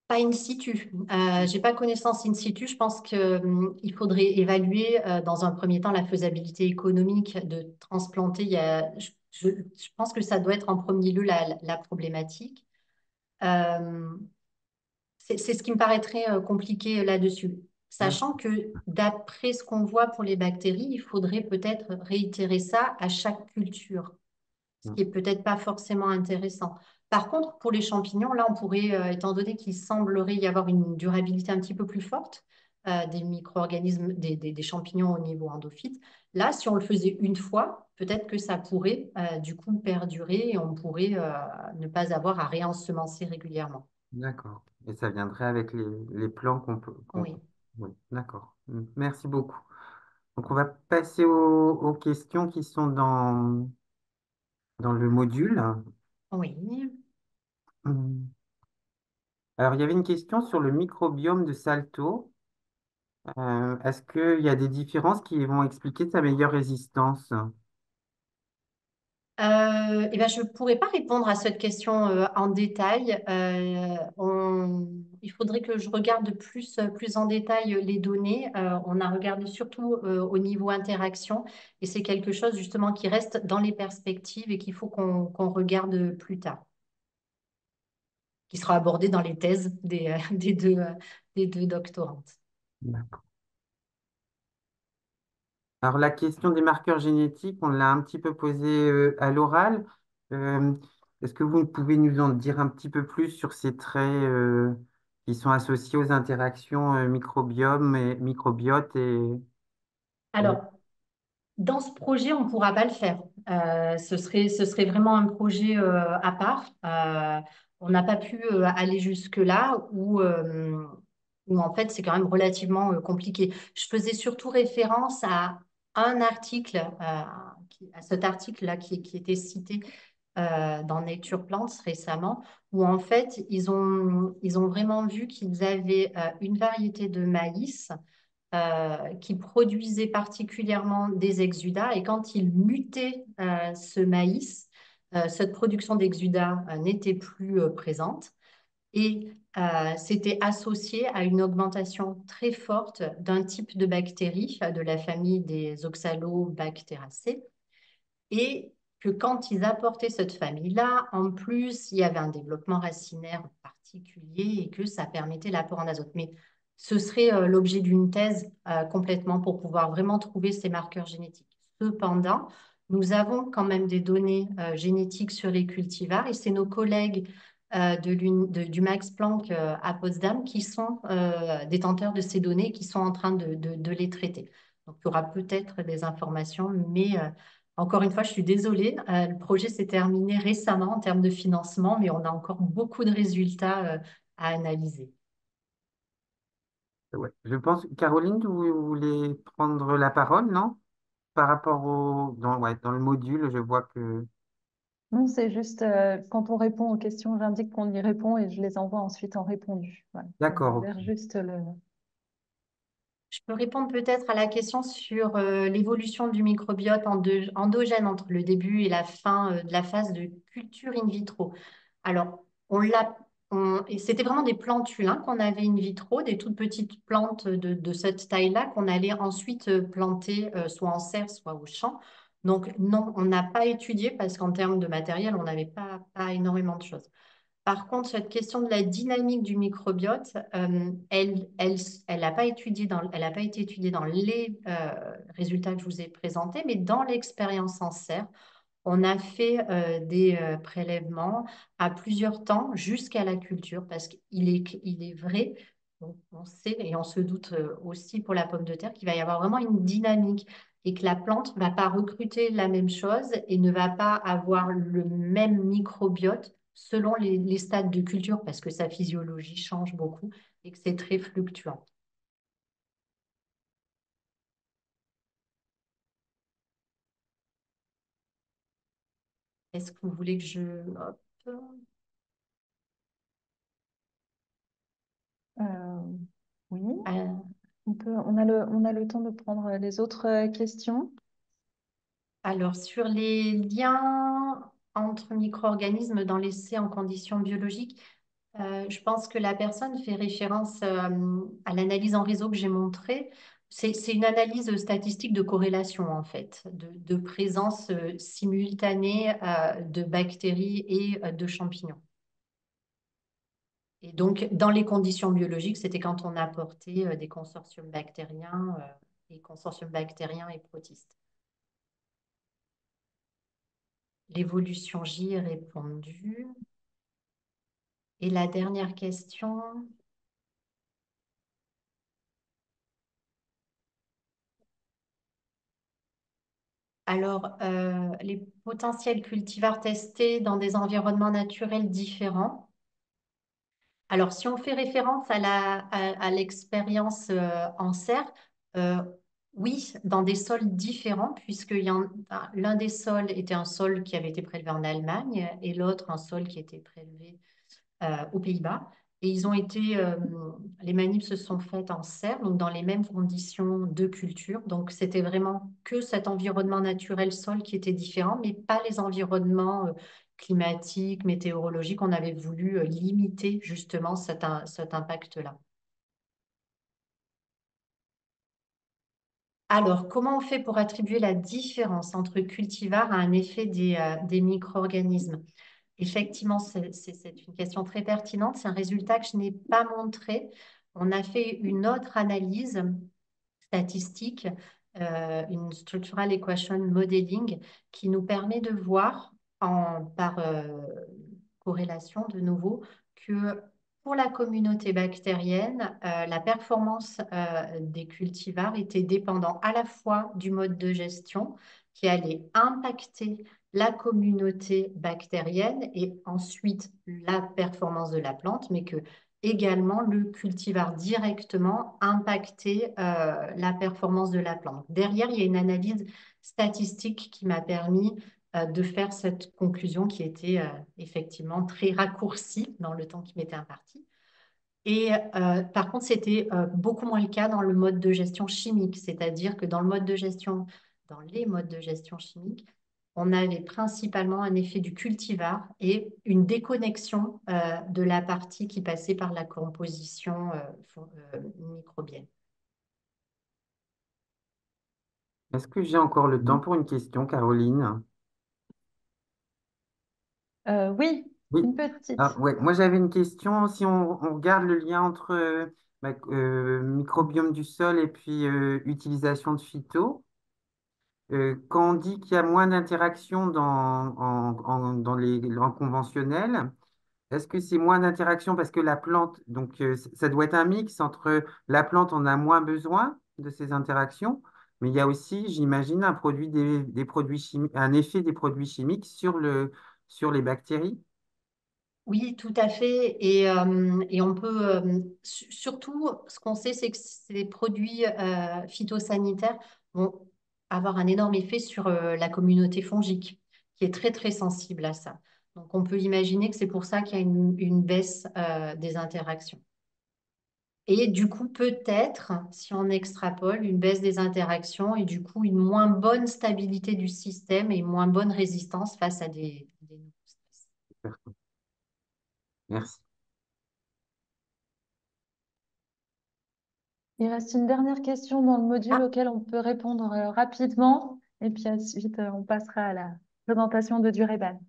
Pas in situ. J'ai pas connaissance in situ. Je pense qu'il faudrait évaluer dans un premier temps la faisabilité économique de transplanter. Je pense que ça doit être en premier lieu la problématique. Euh, c'est ce qui me paraîtrait compliqué là-dessus. Sachant que d'après ce qu'on voit pour les bactéries, il faudrait peut-être réitérer ça à chaque culture, ce qui est peut-être pas forcément intéressant. Par contre, pour les champignons, là, on pourrait, étant donné qu'il semblerait y avoir une durabilité un petit peu plus forte des micro-organismes, des champignons au niveau endophyte, là, si on le faisait une fois, peut-être que ça pourrait du coup perdurer et on pourrait ne pas avoir à réensemencer régulièrement. D'accord. Et ça viendrait avec les plans qu'on peut. Oui, Oui, d'accord. Merci beaucoup. Donc, on va passer aux questions qui sont dans le module. oui. Hum. Alors, il y avait une question sur le microbiome de Salto. Est-ce qu'il y a des différences qui vont expliquer sa meilleure résistance? Eh ben, je ne pourrais pas répondre à cette question en détail. Il faudrait que je regarde plus en détail les données. On a regardé surtout au niveau interaction et c'est quelque chose justement qui reste dans les perspectives et qu'il faut qu'on regarde plus tard, qui sera abordé dans les thèses des deux doctorantes. D'accord. Alors, la question des marqueurs génétiques, on l'a un petit peu posée à l'oral. Euh, Est-ce que vous pouvez nous en dire un petit peu plus sur ces traits qui sont associés aux interactions microbiome et microbiote et- Alors, dans ce projet, on ne pourra pas le faire. Ce serait vraiment un projet à part. On n'a pas pu aller jusque-là où en fait c'est quand même relativement compliqué. Je faisais surtout référence à un article, à cet article-là qui était cité dans Nature Plants récemment, où en fait ils ont vraiment vu qu'ils avaient une variété de maïs qui produisait particulièrement des exudats. Et quand il mutait ce maïs, cette production d'exudats n'était plus présente. Et c'était associé à une augmentation très forte d'un type de bactéries de la famille des Oxalobacteracées. Et que quand ils apportaient cette famille-là, en plus, il y avait un développement racinaire particulier et que ça permettait l'apport en azote. Mais ce serait l'objet d'une thèse complètement pour pouvoir vraiment trouver ces marqueurs génétiques. Cependant, nous avons quand même des données génétiques sur les cultivars et c'est nos collègues du Max Planck à Potsdam qui sont détenteurs de ces données et qui sont en train de les traiter. Donc, il y aura peut-être des informations, mais encore une fois, je suis désolée, le projet s'est terminé récemment en termes de financement, mais on a encore beaucoup de résultats à analyser. Ouais. Je pense, Caroline, vous voulez prendre la parole, non? Par rapport ouais, dans le module, je vois que... Non, c'est juste quand on répond aux questions, j'indique qu'on y répond et je les envoie ensuite en répondu. Voilà. D'accord, On ok. gère juste le. Je peux répondre peut-être à la question sur l'évolution du microbiote endogène entre le début et la fin de la phase de culture in vitro. Alors, et c'était vraiment des plantules hein, qu'on avait in vitro, des toutes petites plantes de cette taille-là qu'on allait ensuite planter soit en serre, soit au champ. Donc, non, on n'a pas étudié parce qu'en termes de matériel, on n'avait pas énormément de choses. Par contre, cette question de la dynamique du microbiote, elle n'a pas elle a pas été étudiée dans les résultats que je vous ai présentés, mais dans l'expérience en serre, on a fait des prélèvements à plusieurs temps jusqu'à la culture, parce il est vrai, on sait et on se doute aussi pour la pomme de terre qu'il va y avoir vraiment une dynamique et que la plante ne va pas recruter la même chose et ne va pas avoir le même microbiote selon les stades de culture, parce que sa physiologie change beaucoup et que c'est très fluctuant. Est-ce que vous voulez que je... Hop. Euh, oui, Euh, on a le temps de prendre les autres questions. Alors, sur les liens entre micro-organismes dans l'essai en conditions biologiques, je pense que la personne fait référence à l'analyse en réseau que j'ai montrée. C'est une analyse statistique de corrélation, en fait, de présence simultanée de bactéries et de champignons. Et donc, dans les conditions biologiques, c'était quand on apportait des consortiums bactériens et protistes. L'évolution, j'y ai répondu. Et la dernière question, alors les potentiels cultivars testés dans des environnements naturels différents. Alors, si on fait référence à l'expérience en serre, euh, oui, dans des sols différents, puisque l'un des sols était un sol qui avait été prélevé en Allemagne et l'autre un sol qui était prélevé aux Pays-Bas. Et les manips se sont faites en serre, donc dans les mêmes conditions de culture. Donc, c'était vraiment que cet environnement naturel sol qui était différent, mais pas les environnements climatiques, météorologiques. On avait voulu limiter justement cet impact-là. Alors, comment on fait pour attribuer la différence entre cultivars à un effet des micro-organismes? Effectivement, c'est une question très pertinente. C'est un résultat que je n'ai pas montré. On a fait une autre analyse statistique, une structural equation modeling, qui nous permet de voir par corrélation de nouveau que pour la communauté bactérienne, la performance des cultivars était dépendante à la fois du mode de gestion qui allait impacter la communauté bactérienne et ensuite la performance de la plante, mais que également le cultivar directement impactait la performance de la plante. Derrière, il y a une analyse statistique qui m'a permis de faire cette conclusion qui était effectivement très raccourcie dans le temps qui m'était imparti. Et par contre, c'était beaucoup moins le cas dans le mode de gestion chimique, c'est-à-dire que dans les modes de gestion chimique, on avait principalement un effet du cultivar et une déconnexion de la partie qui passait par la composition microbienne. Est-ce que j'ai encore le temps Mhm. pour une question, Caroline? Oui, Oui. une petite. Ah, ouais. Moi, j'avais une question. Si on regarde le lien entre microbiome du sol et puis utilisation de phyto, quand on dit qu'il y a moins d'interaction dans les langues conventionnelles, est-ce que c'est moins d'interaction parce que la plante, donc ça doit être un mix entre la plante, on a moins besoin de ces interactions, mais il y a aussi, j'imagine, des produits chimiques, un effet des produits chimiques sur les bactéries. Oui, tout à fait. Et on peut, surtout, ce qu'on sait, c'est que ces produits phytosanitaires vont avoir un énorme effet sur la communauté fongique, qui est très, très sensible à ça. Donc, on peut imaginer que c'est pour ça qu'il y a une baisse des interactions. Et du coup, peut-être, si on extrapole, une baisse des interactions et du coup, une moins bonne stabilité du système et une moins bonne résistance face à des nouveaux stress. Merci. Il reste une dernière question dans le module Ah, auquel on peut répondre rapidement. Et puis ensuite, on passera à la présentation de Dureban.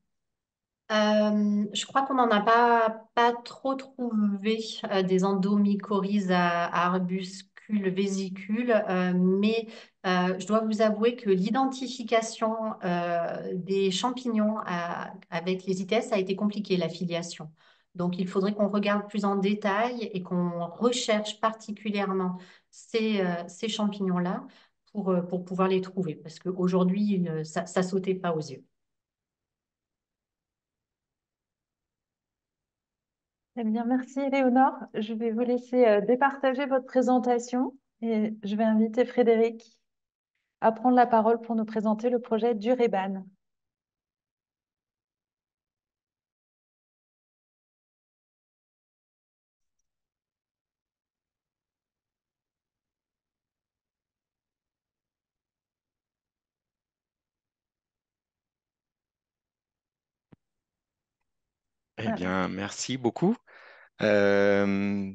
Je crois qu'on n'en a pas trop trouvé des endomycorhizes à arbuscules vésicules, mais je dois vous avouer que l'identification des champignons avec les ITS a été compliquée, la filiation. Donc, il faudrait qu'on regarde plus en détail et qu'on recherche particulièrement ces champignons-là pour pouvoir les trouver, parce qu'aujourd'hui, ça ne sautait pas aux yeux. Eh bien, merci Éléonore. Je vais vous laisser départager votre présentation et je vais inviter Frédéric à prendre la parole pour nous présenter le projet Dureban. Eh Alors, bien, merci beaucoup. Euh,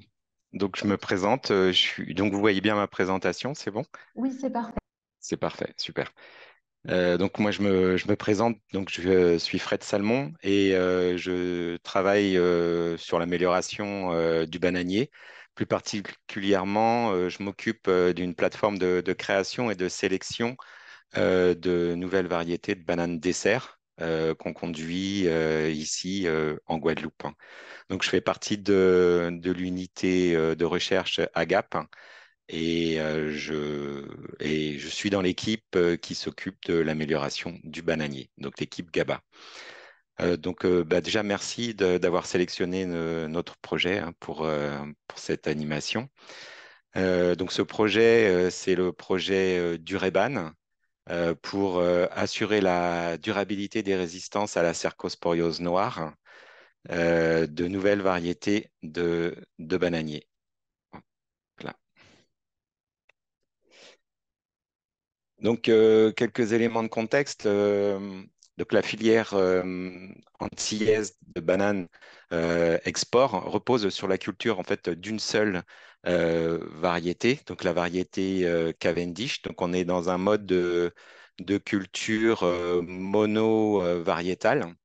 donc, je me présente. Donc, vous voyez bien ma présentation, c'est bon? oui, c'est parfait. C'est parfait, super. Donc, moi, je me présente. Donc, je suis Fred Salmon et je travaille sur l'amélioration du bananier. Plus particulièrement, je m'occupe d'une plateforme de création et de sélection de nouvelles variétés de bananes dessert qu'on conduit ici en Guadeloupe. Donc, je fais partie de l'unité de recherche AGAP et je suis dans l'équipe qui s'occupe de l'amélioration du bananier, donc l'équipe GABA. Déjà, merci d'avoir sélectionné notre projet hein, pour cette animation. Donc, ce projet, c'est le projet Dureban pour assurer la durabilité des résistances à la cercosporiose noire de nouvelles variétés de bananiers. Voilà. Donc, quelques éléments de contexte. Donc, la filière antillaise de bananes export repose sur la culture en fait d'une seule variété, donc la variété Cavendish. Donc, on est dans un mode de culture mono-variétale.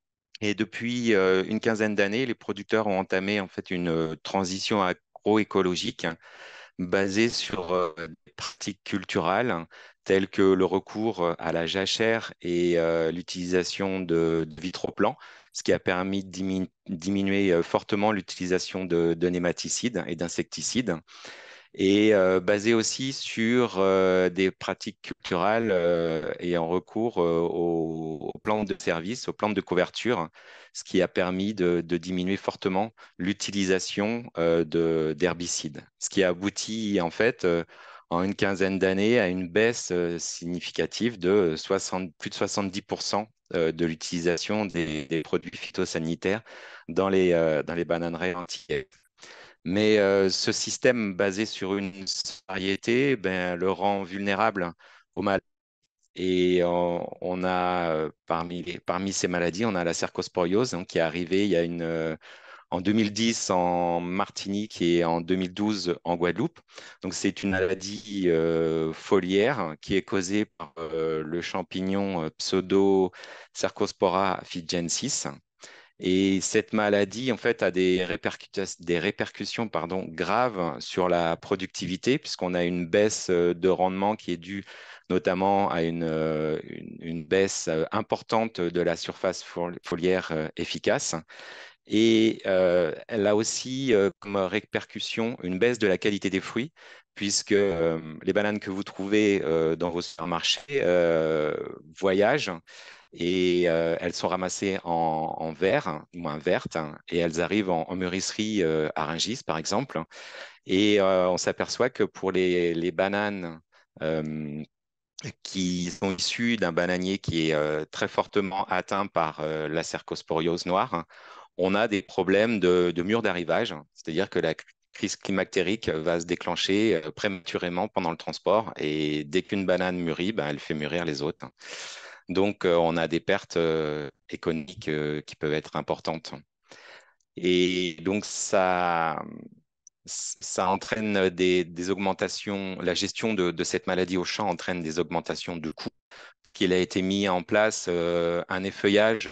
Et depuis une quinzaine d'années, les producteurs ont entamé en fait une transition agroécologique basée sur des pratiques culturelles telles que le recours à la jachère et l'utilisation de vitroplans, ce qui a permis de diminuer fortement l'utilisation de nématicides et d'insecticides et basé aussi sur des pratiques culturelles et en recours aux plantes de service, aux plantes de couverture, ce qui a permis de diminuer fortement l'utilisation d'herbicides, ce qui a abouti en fait en une quinzaine d'années à une baisse significative de 60, plus de 70% de l'utilisation des produits phytosanitaires dans les bananeraies antillaises. Mais ce système basé sur une variété ben, le rend vulnérable aux maladies. Et on a parmi ces maladies, on a la cercosporiose qui est arrivée il y a en 2010 en Martinique et en 2012 en Guadeloupe. Donc c'est une maladie foliaire qui est causée par le champignon Pseudo-Cercospora afarensis. Et cette maladie, en fait, a des répercussions pardon, graves sur la productivité, puisqu'on a une baisse de rendement qui est due notamment à une baisse importante de la surface foliaire efficace. Et elle a aussi comme répercussion une baisse de la qualité des fruits, puisque les bananes que vous trouvez dans vos supermarchés voyagent et elles sont ramassées en verre, ou en verte, et elles arrivent en mûrisserie à Rungis, par exemple. Et on s'aperçoit que pour les bananes euh, qui sont issues d'un bananier qui est très fortement atteint par la cercosporiose noire, on a des problèmes de mur d'arrivage, c'est-à-dire que la crise climactérique va se déclencher prématurément pendant le transport et dès qu'une banane mûrit, ben, elle fait mûrir les autres. Donc, on a des pertes économiques qui peuvent être importantes. Et donc, ça entraîne des augmentations. La gestion de cette maladie au champ entraîne des augmentations de coûts. Qu'il a été mis en place un effeuillage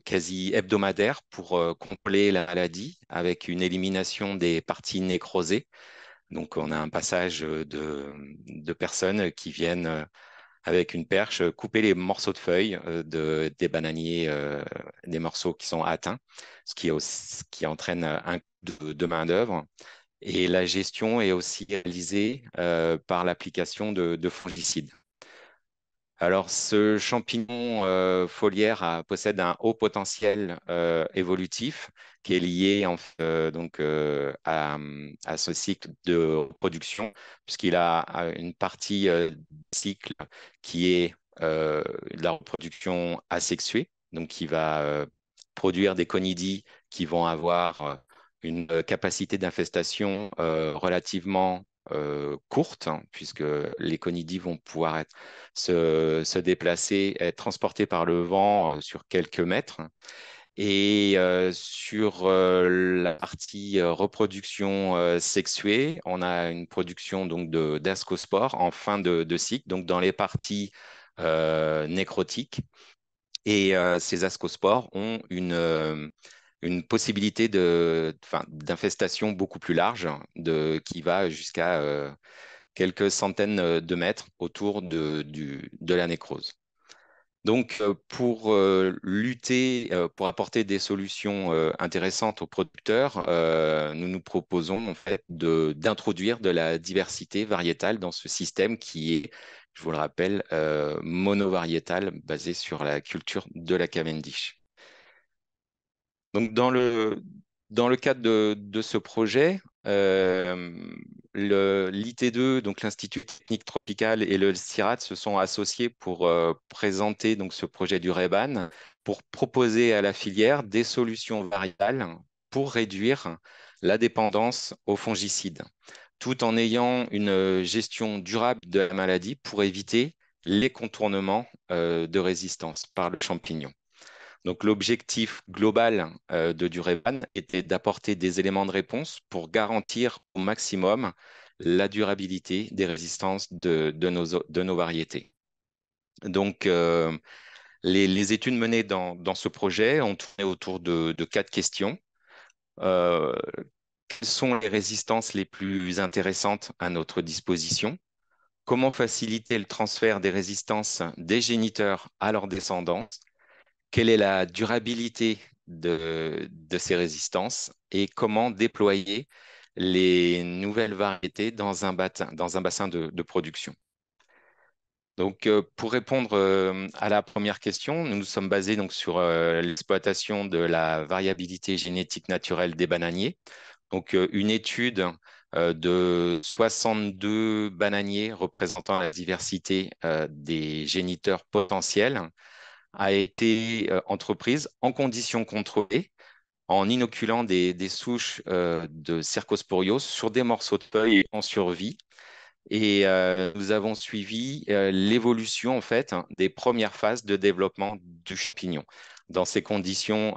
quasi hebdomadaire pour contrôler la maladie avec une élimination des parties nécrosées. Donc, on a un passage de personnes qui viennent avec une perche, couper les morceaux de feuilles des bananiers, des morceaux qui sont atteints, ce qui entraîne un coût de main-d'œuvre. Et la gestion est aussi réalisée par l'application de fongicides. Alors, ce champignon foliaire possède un haut potentiel évolutif qui est lié donc, à ce cycle de reproduction, puisqu'il a une partie du cycle qui est de la reproduction asexuée, donc qui va produire des conidies qui vont avoir une capacité d'infestation relativement courte, hein, puisque les conidies vont pouvoir se déplacer, être transportés par le vent sur quelques mètres. Et sur la partie reproduction sexuée, on a une production donc d'ascospores en fin de cycle, donc dans les parties nécrotiques. Et ces ascospores ont une possibilité d'infestation beaucoup plus large, qui va jusqu'à quelques centaines de mètres autour de la nécrose. Donc, pour lutter, pour apporter des solutions intéressantes aux producteurs, nous nous proposons en fait d'introduire de la diversité variétale dans ce système qui est, je vous le rappelle, monovariétal, basé sur la culture de la Cavendish. Donc, dans le cadre de ce projet, l'IT2, donc l'Institut technique tropical et le CIRAD se sont associés pour présenter donc, ce projet du REBAN pour proposer à la filière des solutions variables pour réduire la dépendance aux fongicides, tout en ayant une gestion durable de la maladie pour éviter les contournements de résistance par le champignon. Donc, l'objectif global de Durevan était d'apporter des éléments de réponse pour garantir au maximum la durabilité des résistances de nos variétés. Donc, les études menées dans ce projet ont tourné autour de quatre questions. Euh, Quelles sont les résistances les plus intéressantes à notre disposition? Comment faciliter le transfert des résistances des géniteurs à leurs descendants? Quelle est la durabilité de ces résistances et comment déployer les nouvelles variétés dans un bassin de production. Donc, pour répondre à la première question, nous nous sommes basés donc, sur l'exploitation de la variabilité génétique naturelle des bananiers. Donc, une étude de 62 bananiers représentant la diversité des géniteurs potentiels a été entreprise en conditions contrôlées en inoculant des souches de Cercosporios sur des morceaux de feuilles en survie. Et nous avons suivi l'évolution en fait des premières phases de développement du champignon. Dans ces conditions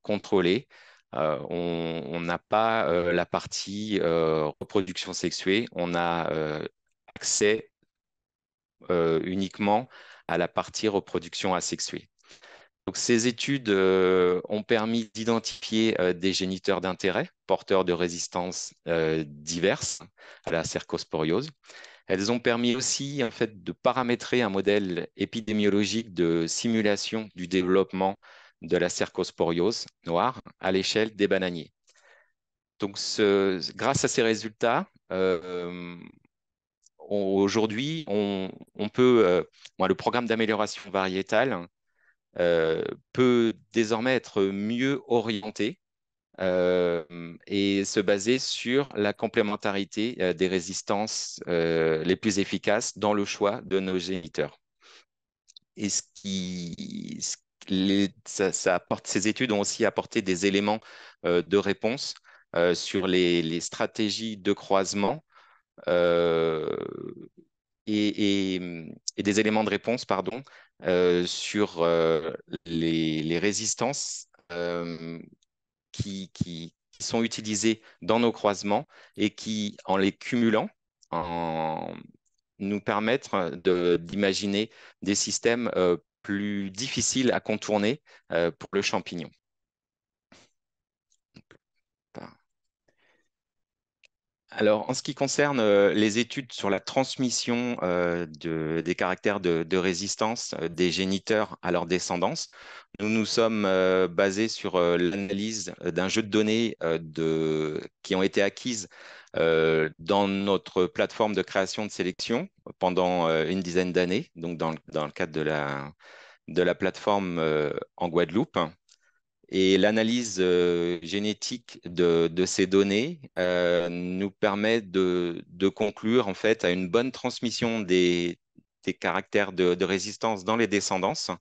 contrôlées, on n'a pas la partie reproduction sexuée, on a accès uniquement à la partie reproduction asexuée. Donc, ces études ont permis d'identifier des géniteurs d'intérêt, porteurs de résistances diverses à la cercosporiose. Elles ont permis aussi en fait, de paramétrer un modèle épidémiologique de simulation du développement de la cercosporiose noire à l'échelle des bananiers. Donc, grâce à ces résultats, aujourd'hui, on peut, le programme d'amélioration variétale peut désormais être mieux orienté et se baser sur la complémentarité des résistances les plus efficaces dans le choix de nos géniteurs. Et ça apporte, ces études ont aussi apporté des éléments de réponse sur les stratégies de croisement euh, et des éléments de réponse, pardon, sur les résistances qui sont utilisées dans nos croisements et qui, en les cumulant, nous permettent d'imaginer des systèmes plus difficiles à contourner pour le champignon. Alors, en ce qui concerne les études sur la transmission des caractères de résistance des géniteurs à leur descendance, nous nous sommes basés sur l'analyse d'un jeu de données qui ont été acquises dans notre plateforme de création de sélection pendant une dizaine d'années, donc dans le cadre de la plateforme en Guadeloupe. Et l'analyse génétique de ces données nous permet de conclure en fait à une bonne transmission des caractères de résistance dans les descendances,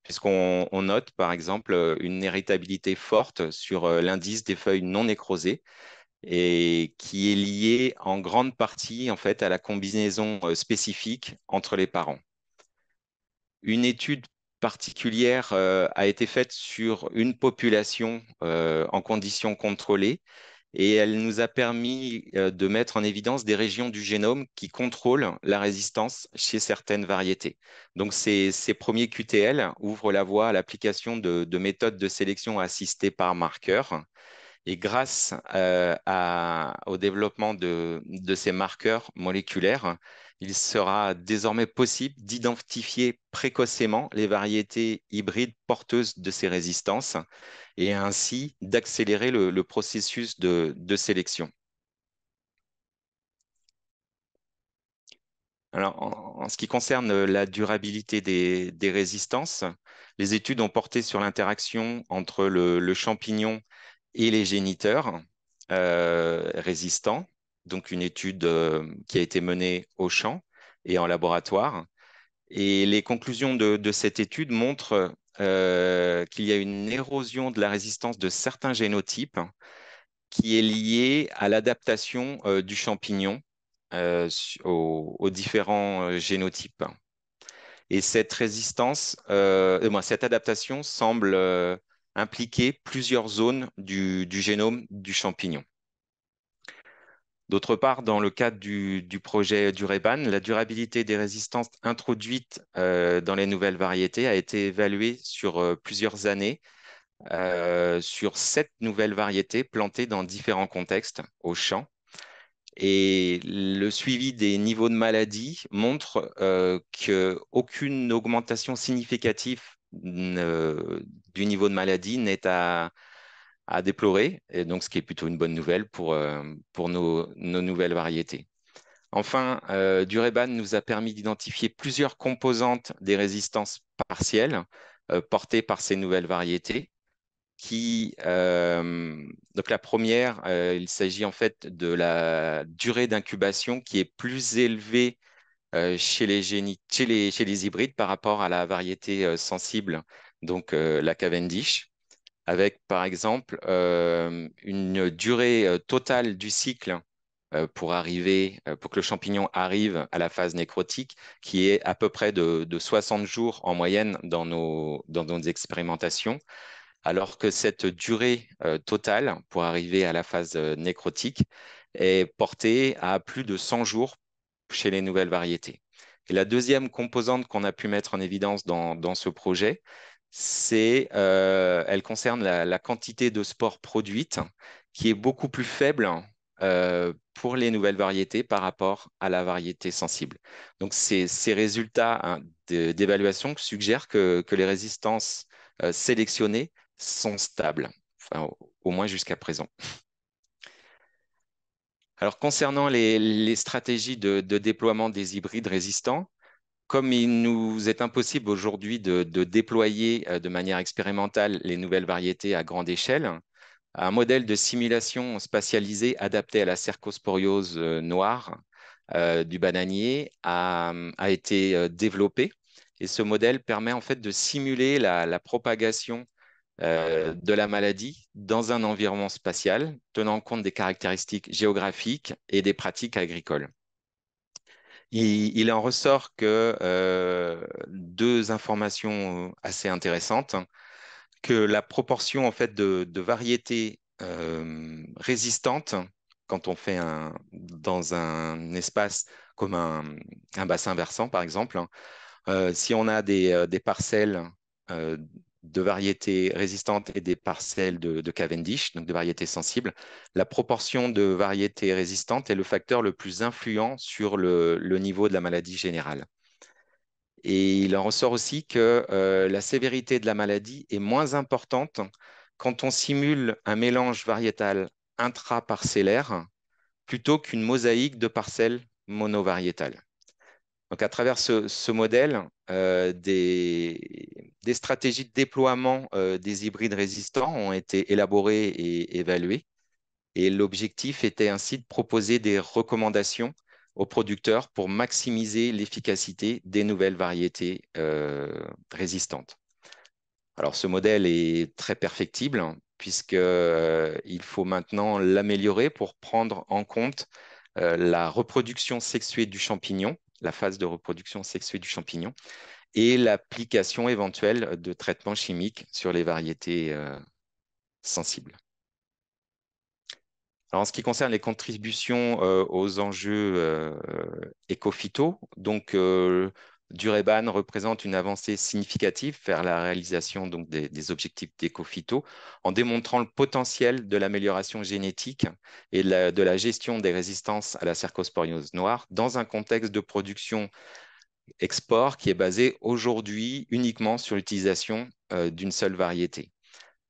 puisqu'on note par exemple une héritabilité forte sur l'indice des feuilles non nécrosées et qui est lié en grande partie en fait à la combinaison spécifique entre les parents. Une étude particulière a été faite sur une population en conditions contrôlées et elle nous a permis de mettre en évidence des régions du génome qui contrôlent la résistance chez certaines variétés. Donc, ces premiers QTL ouvrent la voie à l'application de méthodes de sélection assistées par marqueurs. Et grâce au développement de ces marqueurs moléculaires, il sera désormais possible d'identifier précocement les variétés hybrides porteuses de ces résistances et ainsi d'accélérer le processus de sélection. Alors, en ce qui concerne la durabilité des résistances, les études ont porté sur l'interaction entre le champignon et les géniteurs résistants, donc une étude qui a été menée au champ et en laboratoire. Et les conclusions de cette étude montrent qu'il y a une érosion de la résistance de certains génotypes qui est liée à l'adaptation du champignon aux différents génotypes. Et cette cette adaptation semble impliquer plusieurs zones du génome du champignon. D'autre part, dans le cadre du projet Dureban, la durabilité des résistances introduites dans les nouvelles variétés a été évaluée sur plusieurs années, sur 7 nouvelles variétés plantées dans différents contextes au champ. Et le suivi des niveaux de maladie montre qu'aucune augmentation significative du niveau de maladie n'est à déplorer, et donc ce qui est plutôt une bonne nouvelle pour nos nouvelles variétés. Enfin, Dureban nous a permis d'identifier plusieurs composantes des résistances partielles portées par ces nouvelles variétés donc la première, il s'agit en fait de la durée d'incubation qui est plus élevée chez les hybrides par rapport à la variété sensible, donc la Cavendish. avec par exemple une durée totale du cycle pour que le champignon arrive à la phase nécrotique, qui est à peu près de 60 jours en moyenne dans nos expérimentations, alors que cette durée totale pour arriver à la phase nécrotique est portée à plus de 100 jours chez les nouvelles variétés. Et la deuxième composante qu'on a pu mettre en évidence dans ce projet, elle concerne la quantité de spores produites, qui est beaucoup plus faible pour les nouvelles variétés par rapport à la variété sensible. Donc, ces résultats hein, d'évaluation suggèrent que les résistances sélectionnées sont stables, enfin, au moins jusqu'à présent. Alors, concernant les stratégies de déploiement des hybrides résistants, comme il nous est impossible aujourd'hui de déployer de manière expérimentale les nouvelles variétés à grande échelle, un modèle de simulation spatialisé adapté à la cercosporiose noire du bananier a été développé. Et ce modèle permet en fait de simuler la propagation de la maladie dans un environnement spatial, tenant compte des caractéristiques géographiques et des pratiques agricoles. Il en ressort que deux informations assez intéressantes, que la proportion en fait de variétés résistantes, quand on fait dans un espace comme un bassin versant par exemple, si on a des parcelles euh, de variétés résistantes et des parcelles de Cavendish, donc de variétés sensibles, la proportion de variétés résistantes est le facteur le plus influent sur le niveau de la maladie générale. Et il en ressort aussi que la sévérité de la maladie est moins importante quand on simule un mélange variétal intraparcellaire plutôt qu'une mosaïque de parcelles monovariétales. Donc, à travers ce modèle, des stratégies de déploiement des hybrides résistants ont été élaborées et évaluées. Et l'objectif était ainsi de proposer des recommandations aux producteurs pour maximiser l'efficacité des nouvelles variétés résistantes. Alors, ce modèle est très perfectible puisqu'il faut maintenant l'améliorer pour prendre en compte la reproduction sexuée du champignon, la phase de reproduction sexuée du champignon, et l'application éventuelle de traitements chimiques sur les variétés sensibles. Alors, en ce qui concerne les contributions aux enjeux éco-phyto, donc Dureban représente une avancée significative vers la réalisation donc, des objectifs d'éco-phyto en démontrant le potentiel de l'amélioration génétique et de la gestion des résistances à la cercosporiose noire dans un contexte de production export qui est basé aujourd'hui uniquement sur l'utilisation d'une seule variété.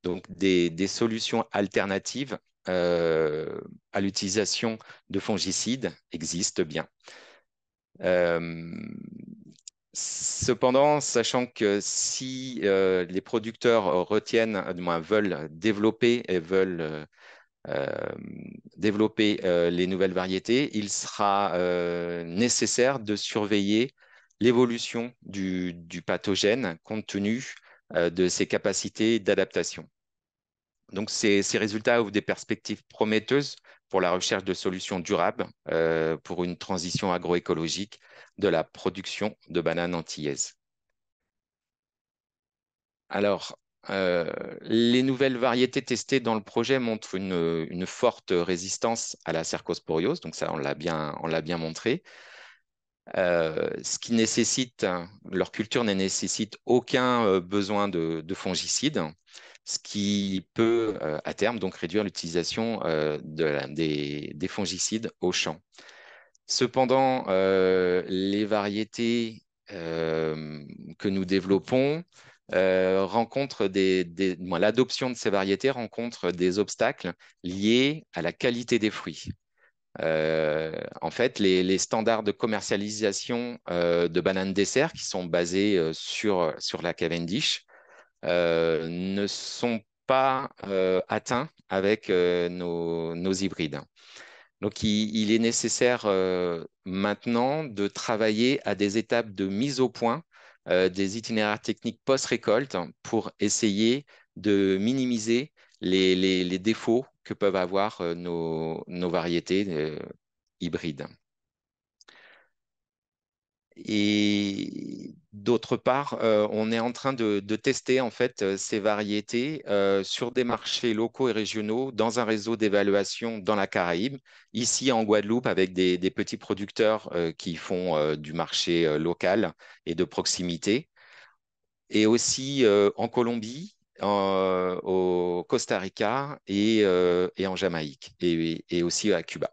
Donc, des solutions alternatives à l'utilisation de fongicides existent bien. Cependant, sachant que si les producteurs retiennent, du moins veulent développer et veulent développer les nouvelles variétés, il sera nécessaire de surveiller l'évolution du pathogène compte tenu de ses capacités d'adaptation. Donc, ces résultats ouvrent des perspectives prometteuses pour la recherche de solutions durables pour une transition agroécologique de la production de bananes antillaises. Alors, les nouvelles variétés testées dans le projet montrent une forte résistance à la cercosporiose, donc ça, on l'a bien montré. Ce qui nécessite, leur culture ne nécessite aucun besoin de fongicides, ce qui peut à terme donc réduire l'utilisation des fongicides au champ. Cependant, les variétés que nous développons l'adoption de ces variétés rencontre des obstacles liés à la qualité des fruits. En fait, les standards de commercialisation de bananes dessert qui sont basés sur la Cavendish ne sont pas atteints avec nos hybrides. Donc, il est nécessaire maintenant de travailler à des étapes de mise au point des itinéraires techniques post-récolte pour essayer de minimiser les défauts que peuvent avoir nos variétés hybrides. Et d'autre part, on est en train de tester en fait ces variétés sur des marchés locaux et régionaux dans un réseau d'évaluation dans la Caraïbe, ici en Guadeloupe avec des petits producteurs qui font du marché local et de proximité, et aussi en Colombie, au Costa Rica et en Jamaïque, et aussi à Cuba.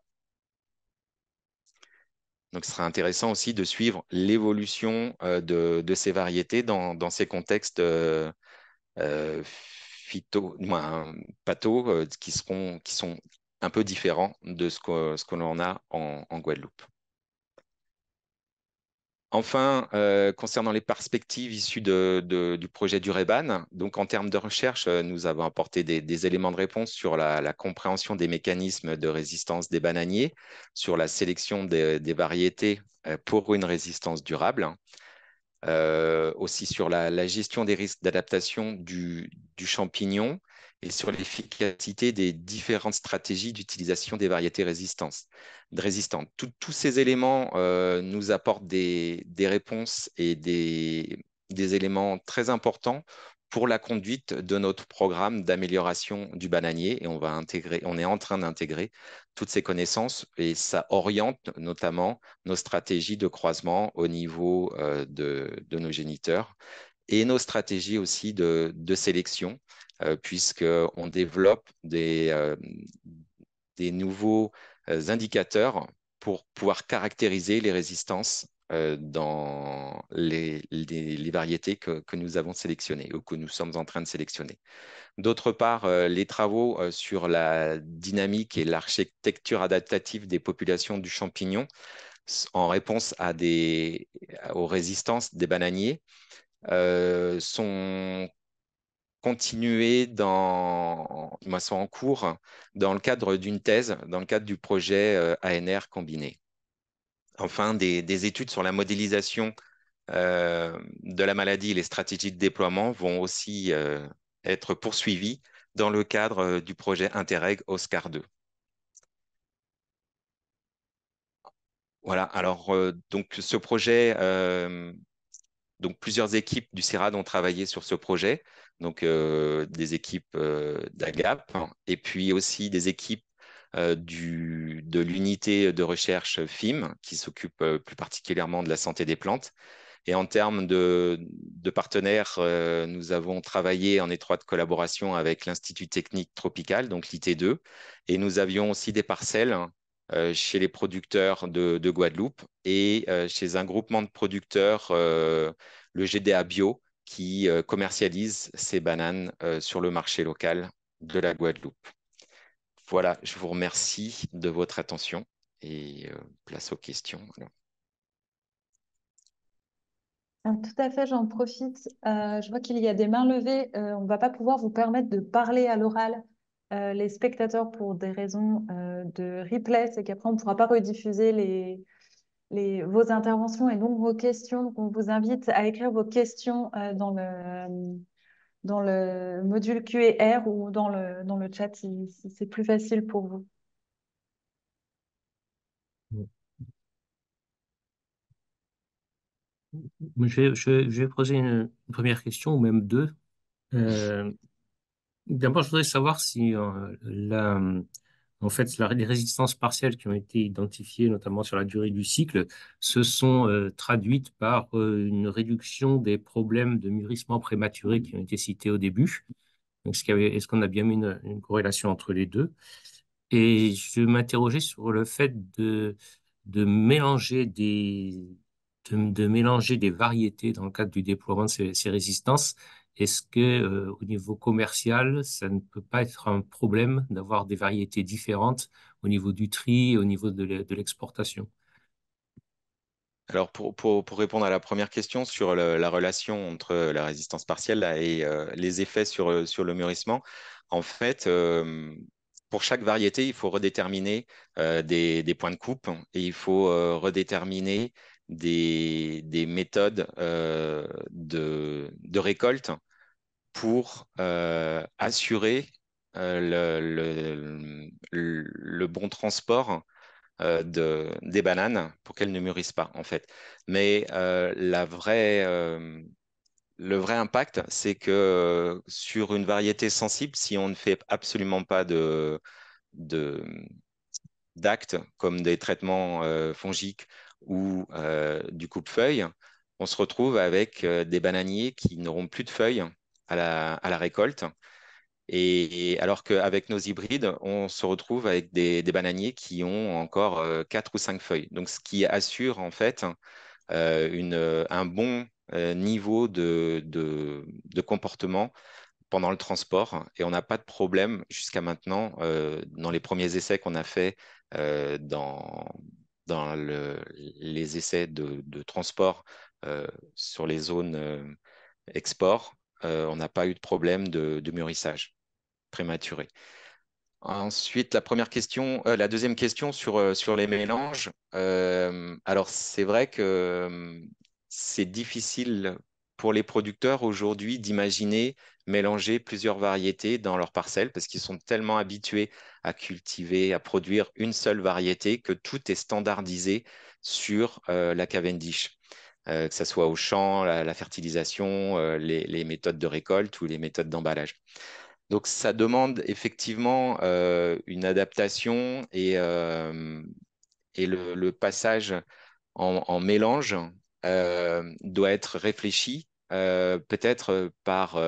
Donc, ce sera intéressant aussi de suivre l'évolution de ces variétés dans ces contextes patho, qui sont un peu différents de ce que l'on a en Guadeloupe. Enfin, concernant les perspectives issues du projet du REBAN, donc en termes de recherche, nous avons apporté des éléments de réponse sur la compréhension des mécanismes de résistance des bananiers, sur la sélection des variétés pour une résistance durable, aussi sur la gestion des risques d'adaptation du champignon et sur l'efficacité des différentes stratégies d'utilisation des variétés résistantes. Tous ces éléments nous apportent des réponses et des éléments très importants pour la conduite de notre programme d'amélioration du bananier, et on est en train d'intégrer toutes ces connaissances, et ça oriente notamment nos stratégies de croisement au niveau de nos géniteurs et nos stratégies aussi de sélection, puisqu'on développe des nouveaux indicateurs pour pouvoir caractériser les résistances dans les variétés que nous avons sélectionnées ou que nous sommes en train de sélectionner. D'autre part, les travaux sur la dynamique et l'architecture adaptative des populations du champignon en réponse aux résistances des bananiers sont continués sont en cours dans le cadre d'une thèse, dans le cadre du projet ANR combiné. Enfin, des études sur la modélisation de la maladie et les stratégies de déploiement vont aussi être poursuivies dans le cadre du projet Interreg Oscar 2. Voilà, alors donc ce projet, donc plusieurs équipes du CIRAD ont travaillé sur ce projet, donc des équipes d'AGAP, hein, et puis aussi des équipes de l'unité de recherche FIM qui s'occupe plus particulièrement de la santé des plantes. Et en termes de partenaires, nous avons travaillé en étroite collaboration avec l'Institut technique tropical, donc l'IT2, et nous avions aussi des parcelles chez les producteurs de Guadeloupe et chez un groupement de producteurs, le GDA Bio, qui commercialise ces bananes sur le marché local de la Guadeloupe. Voilà, je vous remercie de votre attention et place aux questions. Tout à fait, j'en profite. Je vois qu'il y a des mains levées. On ne va pas pouvoir vous permettre de parler à l'oral, les spectateurs, pour des raisons de replay. C'est qu'après, on ne pourra pas rediffuser vos interventions et donc vos questions. Donc, on vous invite à écrire vos questions dans le module Q&R ou dans le chat si c'est plus facile pour vous. Je vais poser une première question, ou même deux. D'abord, je voudrais savoir si en fait, les résistances partielles qui ont été identifiées, notamment sur la durée du cycle, se sont traduites par une réduction des problèmes de mûrissement prématuré qui ont été cités au début. Donc, est-ce qu'on a bien mis une corrélation entre les deux? Et je m'interrogeais sur le fait de mélanger de mélanger des variétés dans le cadre du déploiement de ces résistances. Est-ce que, au niveau commercial, ça ne peut pas être un problème d'avoir des variétés différentes au niveau du tri, au niveau de l'exportation? Alors, pour répondre à la première question sur la relation entre la résistance partielle là, et les effets sur le mûrissement, en fait, pour chaque variété, il faut redéterminer des points de coupe et il faut redéterminer des méthodes de récolte pour assurer le bon transport des bananes pour qu'elles ne mûrissent pas, en fait. Mais le vrai impact, c'est que sur une variété sensible, si on ne fait absolument pas de- d'actes comme des traitements fongiques ou du coupe-feuille, on se retrouve avec des bananiers qui n'auront plus de feuilles à la récolte. Et alors qu'avec nos hybrides, on se retrouve avec des bananiers qui ont encore 4 ou 5 feuilles. Donc, ce qui assure en fait un bon niveau de comportement pendant le transport. Et on n'a pas de problème jusqu'à maintenant dans les premiers essais qu'on a fait dans les essais de transport sur les zones export. On n'a pas eu de problème de mûrissage prématuré. Ensuite, la deuxième question sur les mélanges. Alors, c'est vrai que c'est difficile pour les producteurs aujourd'hui d'imaginer mélanger plusieurs variétés dans leurs parcelles parce qu'ils sont tellement habitués à cultiver, à produire une seule variété que tout est standardisé sur la Cavendish. Que ce soit au champ, la fertilisation, les méthodes de récolte ou les méthodes d'emballage. Donc, ça demande effectivement une adaptation et le passage en mélange doit être réfléchi, peut-être par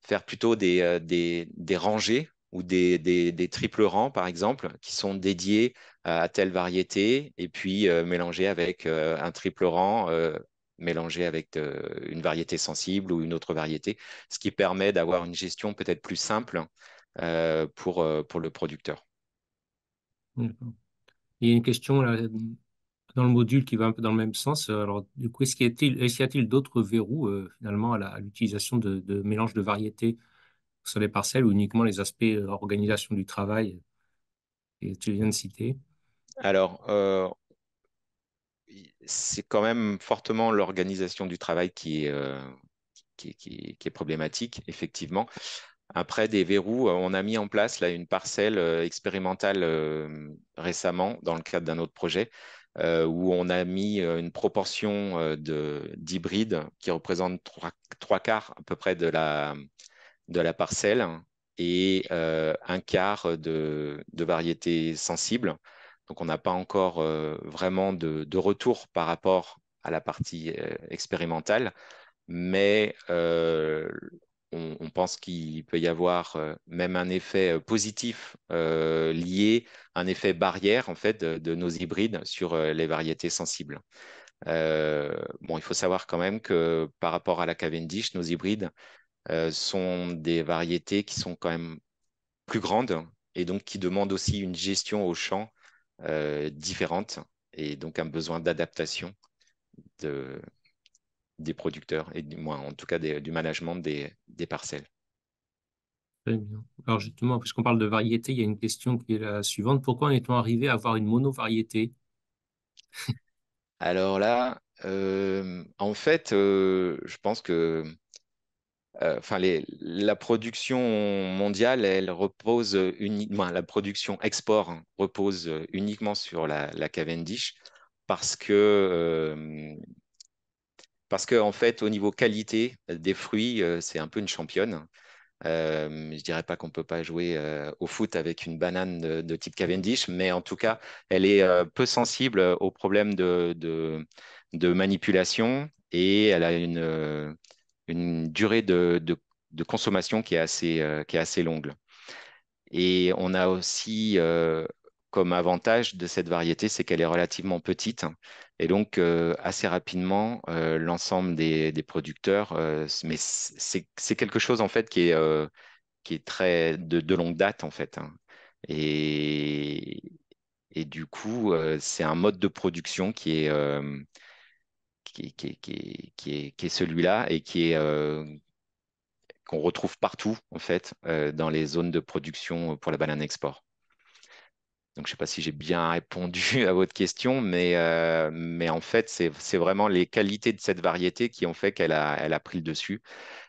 faire plutôt des rangées ou des triples rangs, par exemple, qui sont dédiés à telle variété, et puis mélanger avec un triple rang. Mélangé avec une variété sensible ou une autre variété, ce qui permet d'avoir une gestion peut-être plus simple pour le producteur. D'accord. Il y a une question là, dans le module qui va un peu dans le même sens. Alors, du coup, est-ce y a-t-il d'autres verrous finalement à l'utilisation de mélange de variétés sur les parcelles ou uniquement les aspects organisation du travail que tu viens de citer? Alors, c'est quand même fortement l'organisation du travail qui est problématique, effectivement. Après, des verrous, on a mis en place là, une parcelle expérimentale récemment dans le cadre d'un autre projet où on a mis une proportion d'hybrides qui représente trois quarts à peu près de la parcelle et un quart de variétés sensibles. Donc, on n'a pas encore vraiment de retour par rapport à la partie expérimentale, mais on pense qu'il peut y avoir même un effet positif lié à un effet barrière en fait de nos hybrides sur les variétés sensibles. Bon, il faut savoir quand même que par rapport à la Cavendish, nos hybrides sont des variétés qui sont quand même plus grandes et donc qui demandent aussi une gestion au champ différente et donc un besoin d'adaptation de, des producteurs et moins, en tout cas du management des parcelles. Très bien. Alors justement, puisqu'on parle de variété, il y a une question qui est la suivante. Pourquoi en est-on arrivé à avoir une monovariété? Alors là, en fait, je pense que enfin, la production mondiale, elle repose uniquement, la production export repose uniquement sur la Cavendish parce parce que en fait, au niveau qualité des fruits, c'est un peu une championne. Je dirais pas qu'on peut pas jouer au foot avec une banane de type Cavendish, mais en tout cas, elle est peu sensible aux problèmes de manipulation et elle a une durée de consommation qui est assez longue. Et on a aussi comme avantage de cette variété, c'est qu'elle est relativement petite. Et donc, assez rapidement, l'ensemble des producteurs, mais c'est quelque chose en fait qui est très de longue date en fait, hein. Et, et du coup, c'est un mode de production qui est celui-là et qu'on retrouve partout en fait dans les zones de production pour la banane export. Donc, je ne sais pas si j'ai bien répondu à votre question, mais en fait, c'est vraiment les qualités de cette variété qui ont fait elle a pris le dessus.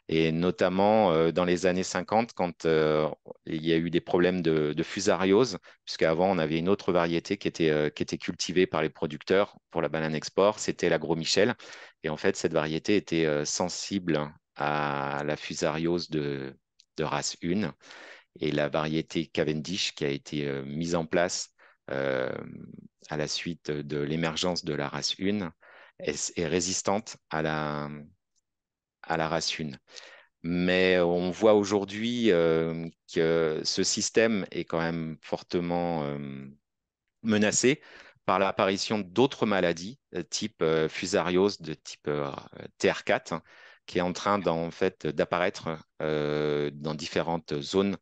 Et notamment dans les années 50, quand il y a eu des problèmes de fusariose, puisqu'avant, on avait une autre variété qui était cultivée par les producteurs pour la banane export, c'était la Gros Michel. Et en fait, cette variété était sensible à la fusariose de race 1. Et la variété Cavendish qui a été mise en place euh, à la suite de l'émergence de la race 1 est résistante à la race 1. Mais on voit aujourd'hui que ce système est quand même fortement menacé par l'apparition d'autres maladies, type fusariose, de type TR4, hein, qui est en train en fait, d'apparaître dans différentes zones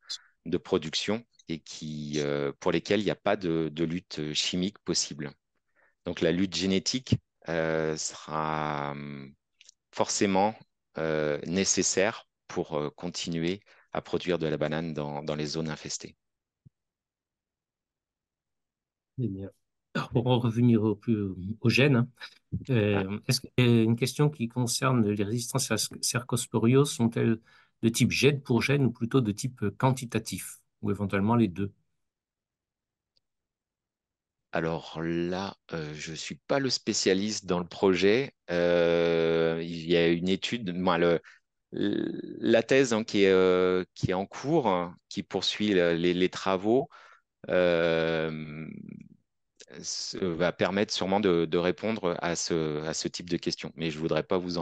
de production et pour lesquelles il n'y a pas de lutte chimique possible. Donc la lutte génétique sera forcément nécessaire pour continuer à produire de la banane dans les zones infestées. Eh bien, alors, pour en revenir au gène, hein, Voilà. une question qui concerne les résistances à cercosporiose sont-elles de type gène pour gène ou plutôt de type quantitatif, ou éventuellement les deux? Alors là, je ne suis pas le spécialiste dans le projet. Il y a une étude, la thèse hein, qui est en cours, hein, qui poursuit les travaux, euh, va permettre sûrement de répondre à ce type de questions. Mais je ne voudrais pas vous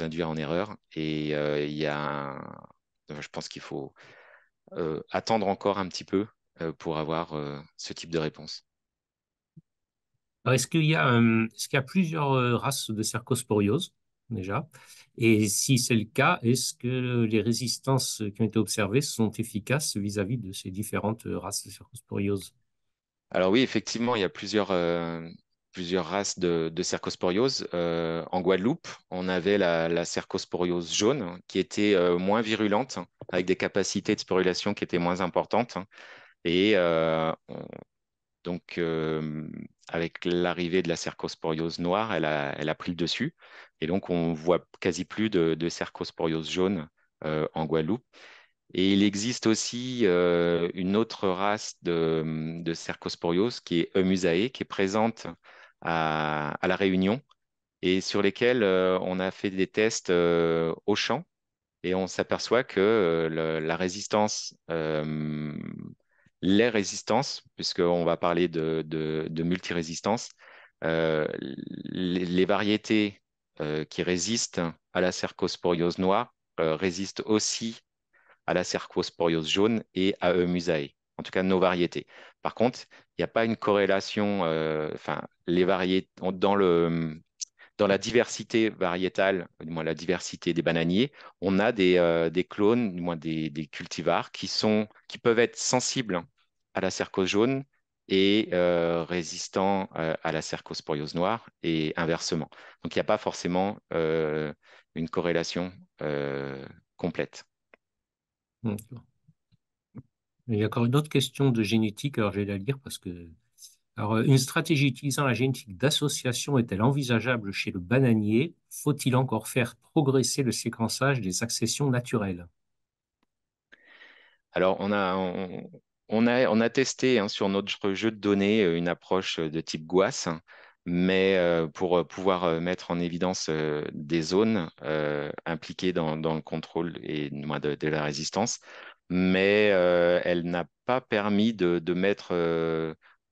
induire en erreur. Et je pense qu'il faut attendre encore un petit peu pour avoir ce type de réponse. Alors, est-ce qu'il y a plusieurs races de cercosporiose déjà? Et si c'est le cas, est-ce que les résistances qui ont été observées sont efficaces vis-à-vis de ces différentes races de cercosporiose? Alors oui, effectivement, il y a plusieurs races de cercosporiose. En Guadeloupe, on avait la cercosporiose jaune qui était moins virulente, avec des capacités de sporulation qui étaient moins importantes. Et donc, avec l'arrivée de la cercosporiose noire, elle a pris le dessus. Et donc, on voit quasi plus de cercosporiose jaune en Guadeloupe. Et il existe aussi une autre race de cercosporiose qui est Eumusae, qui est présente à La Réunion et sur lesquels on a fait des tests au champ et on s'aperçoit que la résistance, les résistances, puisqu'on va parler de multirésistance, les variétés qui résistent à la cercosporiose noire résistent aussi à la cercosporiose jaune et à Eumusae, en tout cas nos variétés. Par contre, il n'y a pas une corrélation, enfin, les variétés, dans la diversité variétale, du moins la diversité des bananiers, on a des clones, du moins des cultivars qui peuvent être sensibles à la cercose jaune et résistants à la cercosporiose noire et inversement. Donc il n'y a pas forcément une corrélation complète. D'accord. Il y a encore une autre question de génétique, alors je vais la lire parce que... Alors, une stratégie utilisant la génétique d'association est-elle envisageable chez le bananier? Faut-il encore faire progresser le séquençage des accessions naturelles? Alors, on a testé hein, sur notre jeu de données une approche de type GWAS, mais pour pouvoir mettre en évidence des zones impliquées dans le contrôle et moins de la résistance, mais elle n'a pas permis de mettre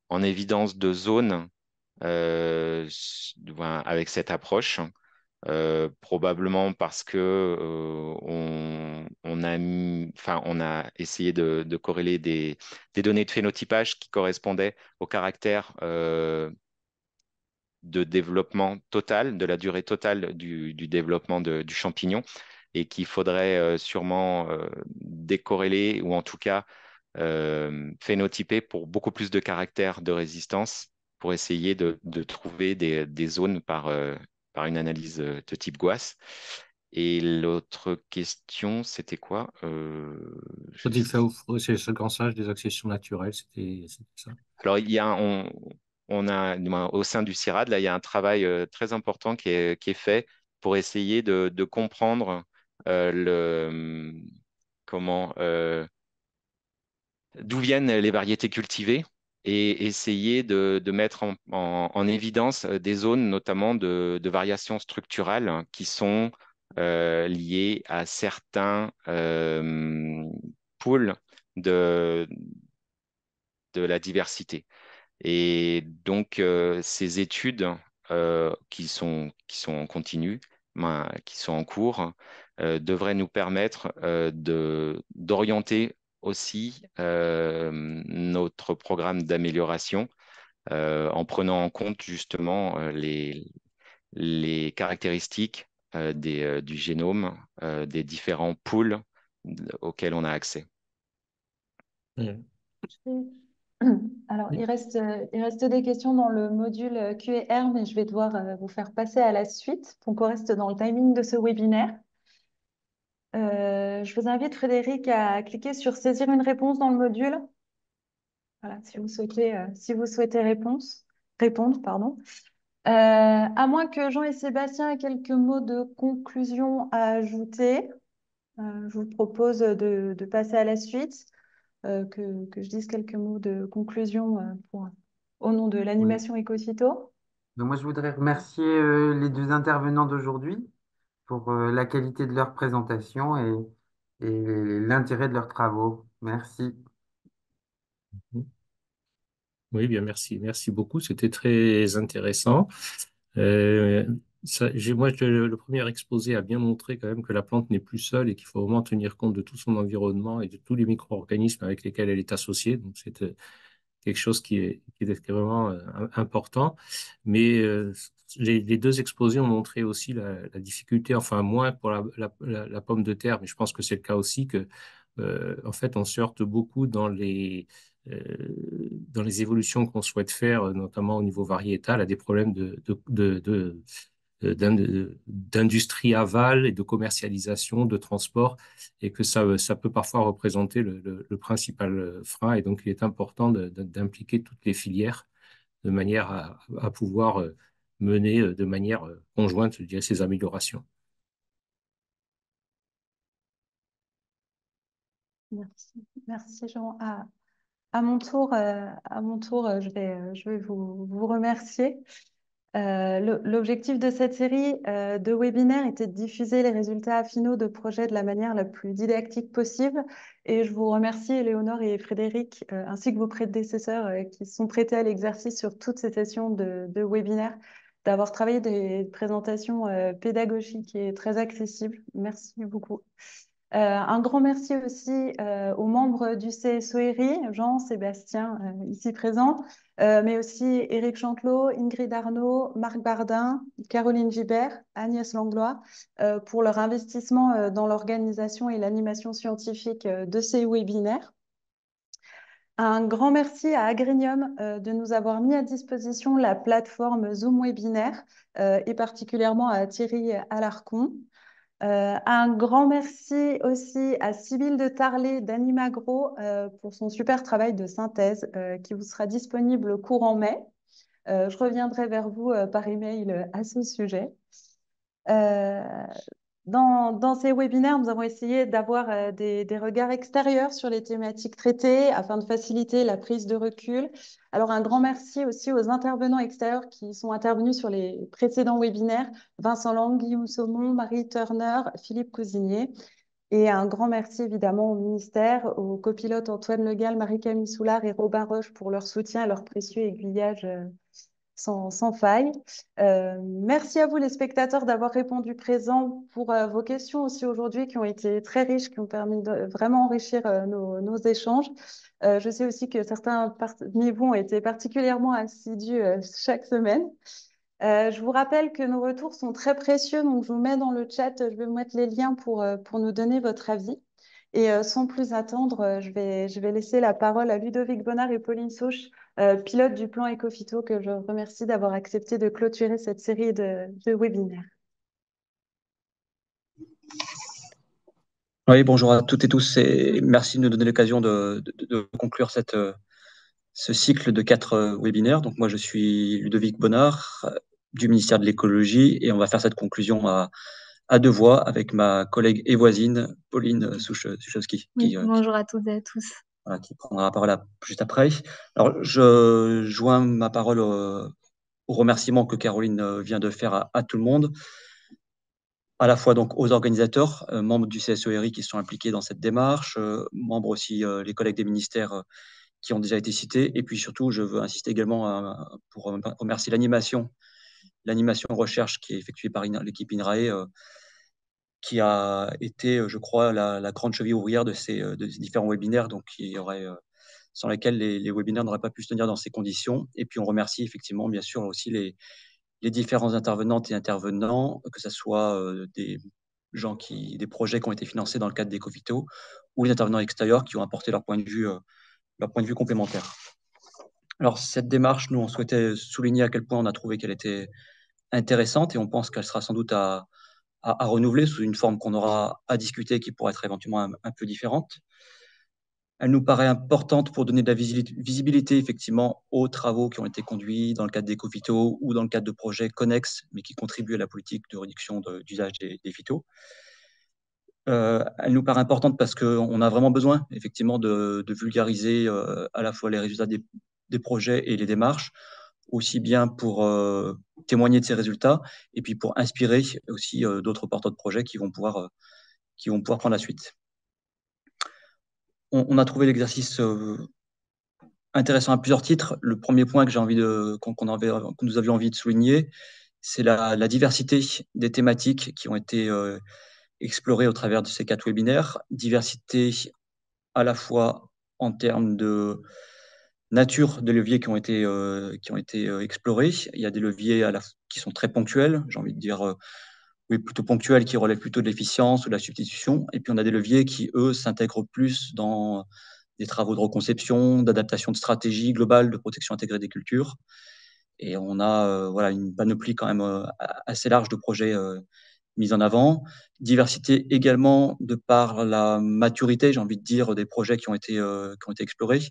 en évidence de zones avec cette approche. Probablement parce que on a essayé de corréler des données de phénotypage qui correspondaient au caractère de développement total, de la durée totale du développement du champignon, et qu'il faudrait sûrement décorréler ou en tout cas phénotyper pour beaucoup plus de caractères de résistance pour essayer de trouver des zones par une analyse de type GWAS. Et l'autre question, c'était quoi? Faut-il faire progresser le séquençage des accessions naturelles? C'était ça. Alors, on a, du moins, au sein du CIRAD, là, il y a un travail très important qui est fait pour essayer de comprendre comment, d'où viennent les variétés cultivées et essayer de mettre en évidence des zones notamment de variations structurales qui sont liées à certains pôles de, de la diversité. Et donc, ces études qui sont en continu, qui sont en cours, devraient nous permettre d'orienter aussi notre programme d'amélioration en prenant en compte justement les caractéristiques du génome des différents pools auxquels on a accès. Ouais. Alors, il reste des questions dans le module Q&R, mais je vais devoir vous faire passer à la suite pour qu'on reste dans le timing de ce webinaire. Je vous invite, Frédéric, à cliquer sur Saisir une réponse dans le module. Voilà, si vous souhaitez répondre, pardon. À moins que Jean et Sébastien aient quelques mots de conclusion à ajouter, je vous propose de passer à la suite, que je dise quelques mots de conclusion au nom de Oui. l'animation Ecocito. Donc, moi, je voudrais remercier les deux intervenants d'aujourd'hui pour la qualité de leur présentation et l'intérêt de leurs travaux. Merci. Oui, bien, merci. Merci beaucoup. C'était très intéressant. Euh, le premier exposé a bien montré quand même que la plante n'est plus seule et qu'il faut vraiment tenir compte de tout son environnement et de tous les micro-organismes avec lesquels elle est associée. Donc, c'est quelque chose qui est vraiment important. Mais les deux exposés ont montré aussi la difficulté, enfin moins pour la pomme de terre, mais je pense que c'est le cas aussi, que en fait, on se heurte beaucoup dans les évolutions qu'on souhaite faire, notamment au niveau variétal, à des problèmes d'industrie aval et de commercialisation, de transport, et que ça peut parfois représenter le principal frein. Et donc, il est important d'impliquer toutes les filières de manière à pouvoir mener de manière conjointe, je dirais, ces améliorations. Merci, merci Jean. À mon tour, je vais vous remercier. L'objectif de cette série de webinaires était de diffuser les résultats finaux de projets de la manière la plus didactique possible. Et je vous remercie, Éléonore et Frédéric, ainsi que vos prédécesseurs qui se sont prêtés à l'exercice sur toutes ces sessions de webinaires, d'avoir travaillé des présentations pédagogiques et très accessibles. Merci beaucoup. Un grand merci aussi aux membres du CSORI, Jean, Sébastien, ici présents, mais aussi Éric Chantelot, Ingrid Arnaud, Marc Bardin, Caroline Gibert, Agnès Langlois, pour leur investissement dans l'organisation et l'animation scientifique de ces webinaires. Un grand merci à Agrinium de nous avoir mis à disposition la plateforme Zoom Webinaire et particulièrement à Thierry Alarcon. Un grand merci aussi à Sybille de Tarlet d'Animagro pour son super travail de synthèse qui vous sera disponible courant mai. Je reviendrai vers vous par email à ce sujet. Euh, dans ces webinaires, nous avons essayé d'avoir des regards extérieurs sur les thématiques traitées afin de faciliter la prise de recul. Alors, un grand merci aussi aux intervenants extérieurs qui sont intervenus sur les précédents webinaires, Vincent Lang, Guillaume Saumon, Marie Turner, Philippe Cousinier. Et un grand merci évidemment au ministère, aux copilotes Antoine Legal, Marie-Camille Soulard et Robin Roche pour leur soutien et leur précieux aiguillage sans faille. Merci à vous les spectateurs d'avoir répondu présent pour vos questions aussi aujourd'hui qui ont été très riches, qui ont permis de vraiment enrichir nos échanges. Je sais aussi que certains parmi vous ont été particulièrement assidus chaque semaine. Je vous rappelle que nos retours sont très précieux, donc je vous mets dans le chat, je vais vous mettre les liens pour nous donner votre avis. Et sans plus attendre, je vais laisser la parole à Ludovic Bonnard et Pauline Sauche, pilote du plan Ecofito, que je remercie d'avoir accepté de clôturer cette série de webinaires. Oui, bonjour à toutes et tous et merci de nous donner l'occasion de conclure ce cycle de 4 webinaires. Donc moi, je suis Ludovic Bonnard, du ministère de l'écologie et on va faire cette conclusion à deux voix avec ma collègue et voisine Pauline Suchowski Oui, bonjour à toutes et à tous. voilà, qui prendra la parole juste après. Alors, je joins ma parole au remerciement que Caroline vient de faire à tout le monde, à la fois donc aux organisateurs, membres du CSERI qui sont impliqués dans cette démarche, membres aussi, les collègues des ministères qui ont déjà été cités, et puis surtout, je veux insister également pour remercier l'animation recherche qui est effectuée par l'équipe INRAE, qui a été, je crois, la grande cheville ouvrière de ces différents webinaires, donc sans lesquels les webinaires n'auraient pas pu se tenir dans ces conditions. Et puis on remercie effectivement, bien sûr, aussi les différents intervenantes et intervenants, que ce soit des projets qui ont été financés dans le cadre des Cofito ou les intervenants extérieurs qui ont apporté leur point de vue complémentaire. Alors, cette démarche, nous, on souhaitait souligner à quel point on a trouvé qu'elle était intéressante et on pense qu'elle sera sans doute à renouveler sous une forme qu'on aura à discuter qui pourrait être éventuellement un peu différente. Elle nous paraît importante pour donner de la visibilité effectivement aux travaux qui ont été conduits dans le cadre des Cofito ou dans le cadre de projets connexes, mais qui contribuent à la politique de réduction d'usage des phytos. Elle nous paraît importante parce qu'on a vraiment besoin effectivement de vulgariser à la fois les résultats des projets et les démarches, aussi bien pour témoigner de ces résultats et puis pour inspirer aussi d'autres porteurs de projets qui vont pouvoir prendre la suite. On a trouvé l'exercice intéressant à plusieurs titres. Le premier point que nous avions envie de souligner, c'est la diversité des thématiques qui ont été explorées au travers de ces 4 webinaires. Diversité à la fois en termes de nature de leviers qui ont été explorés. Il y a des leviers qui sont très ponctuels, j'ai envie de dire oui, plutôt ponctuels, qui relèvent plutôt de l'efficience ou de la substitution. Et puis on a des leviers qui, eux, s'intègrent plus dans des travaux de reconception, d'adaptation de stratégie globale de protection intégrée des cultures. Et on a voilà, une panoplie quand même assez large de projets mis en avant. Diversité également de par la maturité, j'ai envie de dire, des projets qui ont été explorés.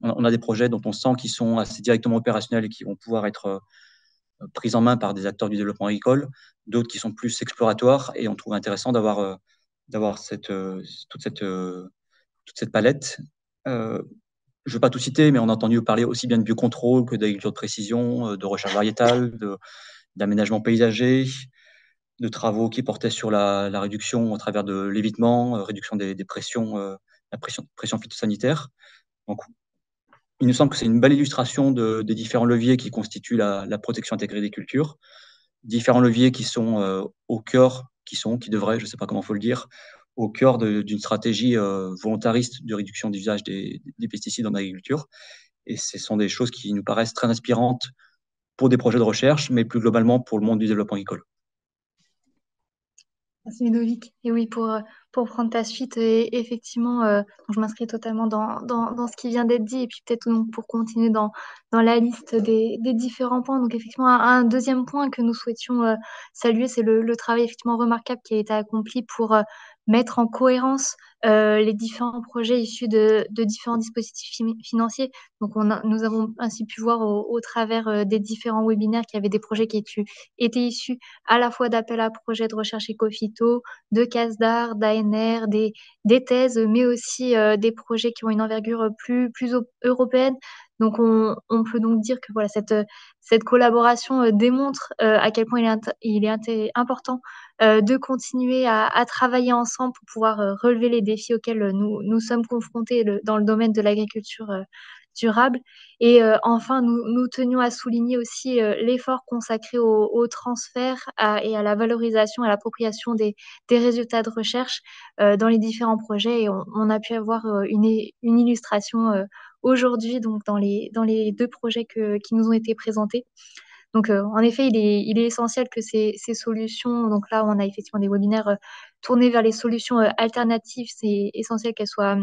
On a des projets dont on sent qu'ils sont assez directement opérationnels et qui vont pouvoir être pris en main par des acteurs du développement agricole, d'autres qui sont plus exploratoires, et on trouve intéressant d'avoir toute cette palette. Je ne veux pas tout citer, mais on a entendu parler aussi bien de biocontrôle que d'agriculture de précision, de recherche variétale, d'aménagement paysager, de travaux qui portaient sur la réduction au travers de l'évitement, réduction des pressions, la pression phytosanitaire. Donc, il nous semble que c'est une belle illustration des différents leviers qui constituent la protection intégrée des cultures. Différents leviers qui sont au cœur, qui devraient, je ne sais pas comment il faut le dire, au cœur d'une stratégie volontariste de réduction de l'usage des pesticides en agriculture. Et ce sont des choses qui nous paraissent très inspirantes pour des projets de recherche, mais plus globalement pour le monde du développement agricole. Merci Ludovic. Et oui, pour prendre ta suite, et effectivement, je m'inscris totalement dans ce qui vient d'être dit, et puis peut-être donc, pour continuer dans la liste des différents points. Donc effectivement, un deuxième point que nous souhaitions saluer, c'est le travail effectivement remarquable qui a été accompli pour mettre en cohérence les différents projets issus de différents dispositifs financiers. Donc nous avons ainsi pu voir au travers des différents webinaires qu'il y avait des projets qui étaient issus à la fois d'appels à projets de recherche éco-phyto, de CASDAR, d'ANR, des thèses, mais aussi des projets qui ont une envergure plus européenne. Donc, on peut donc dire que voilà, cette collaboration démontre à quel point il est important de continuer à travailler ensemble pour pouvoir relever les défis auxquels nous sommes confrontés dans le domaine de l'agriculture durable. Et enfin, nous tenions à souligner aussi l'effort consacré au transfert et à la valorisation, à l'appropriation des résultats de recherche dans les différents projets. Et on a pu avoir une illustration aujourd'hui donc dans les 2 projets qui nous ont été présentés. Donc, en effet, il est essentiel que ces solutions, donc là, on a effectivement des webinaires tournés vers les solutions alternatives. C'est essentiel qu'elles soient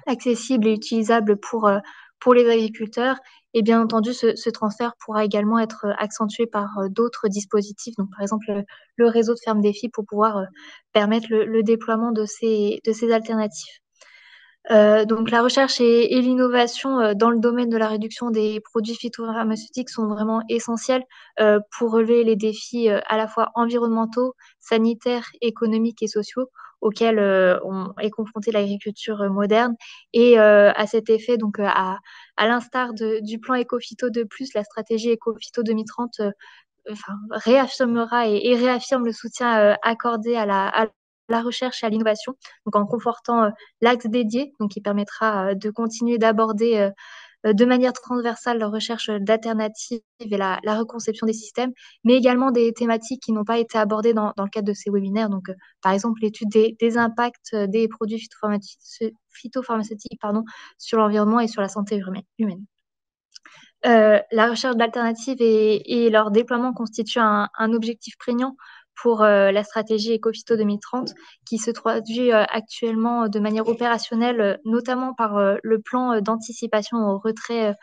accessibles et utilisables pour les agriculteurs. Et bien entendu, ce transfert pourra également être accentué par d'autres dispositifs, donc par exemple le réseau de fermes défis pour pouvoir permettre le déploiement de ces alternatives. Donc la recherche et l'innovation dans le domaine de la réduction des produits phytopharmaceutiques sont vraiment essentielles pour relever les défis à la fois environnementaux, sanitaires, économiques et sociaux auxquels est confrontée l'agriculture moderne. Et à cet effet, donc à l'instar du plan Ecophyto de plus, la stratégie Ecophyto 2030 enfin, réaffirmera et réaffirme le soutien accordé à la recherche et à l'innovation, donc en confortant l'axe dédié, donc qui permettra de continuer d'aborder de manière transversale la recherche d'alternatives et la reconception des systèmes, mais également des thématiques qui n'ont pas été abordées dans le cadre de ces webinaires. Donc, par exemple, l'étude des impacts des produits phytopharmaceutiques pardon, sur l'environnement et sur la santé humaine. La recherche d'alternatives et leur déploiement constituent un objectif prégnant pour la stratégie Ecophyto 2030 qui se traduit actuellement de manière opérationnelle, notamment par le plan d'anticipation au retrait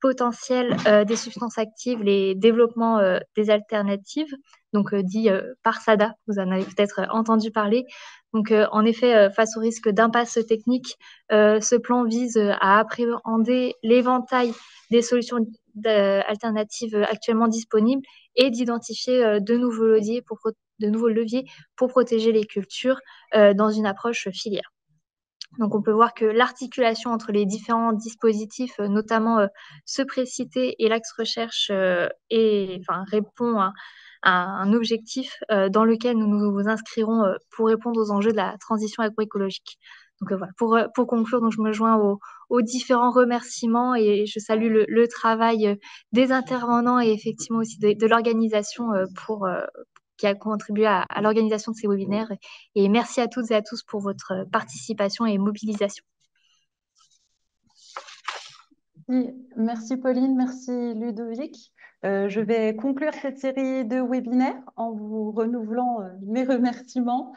potentiel des substances actives, les développements des alternatives, donc dit par SADA, vous en avez peut-être entendu parler. Donc, en effet, face au risque d'impasse technique, ce plan vise à appréhender l'éventail des solutions alternatives actuellement disponibles et d'identifier de nouveaux leviers pour protéger les cultures dans une approche filière. Donc, on peut voir que l'articulation entre les différents dispositifs, notamment ce précité et l'axe recherche, répond à un objectif dans lequel nous nous inscrirons pour répondre aux enjeux de la transition agroécologique. Donc, voilà. Pour conclure, donc, je me joins aux différents remerciements et je salue le travail des intervenants et effectivement aussi de l'organisation qui a contribué à l'organisation de ces webinaires. Et merci à toutes et à tous pour votre participation et mobilisation. Merci Pauline, merci Ludovic. Je vais conclure cette série de webinaires en vous renouvelant mes remerciements.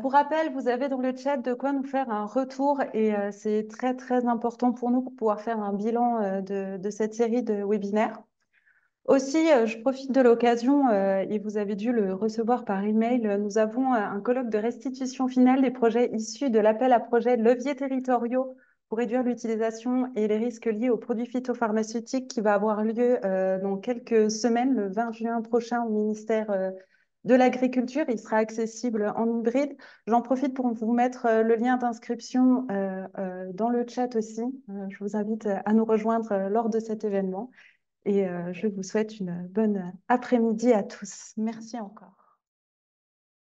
Pour rappel, vous avez dans le chat de quoi nous faire un retour et c'est très très important pour nous pour pouvoir faire un bilan de cette série de webinaires. Aussi, je profite de l'occasion, et vous avez dû le recevoir par email, nous avons un colloque de restitution finale des projets issus de l'appel à projets leviers territoriaux pour réduire l'utilisation et les risques liés aux produits phytopharmaceutiques qui va avoir lieu dans quelques semaines, le 20 juin prochain au ministère de l'Agriculture. Il sera accessible en hybride. J'en profite pour vous mettre le lien d'inscription dans le chat aussi. Je vous invite à nous rejoindre lors de cet événement. Et je vous souhaite une bonne après-midi à tous. Merci encore.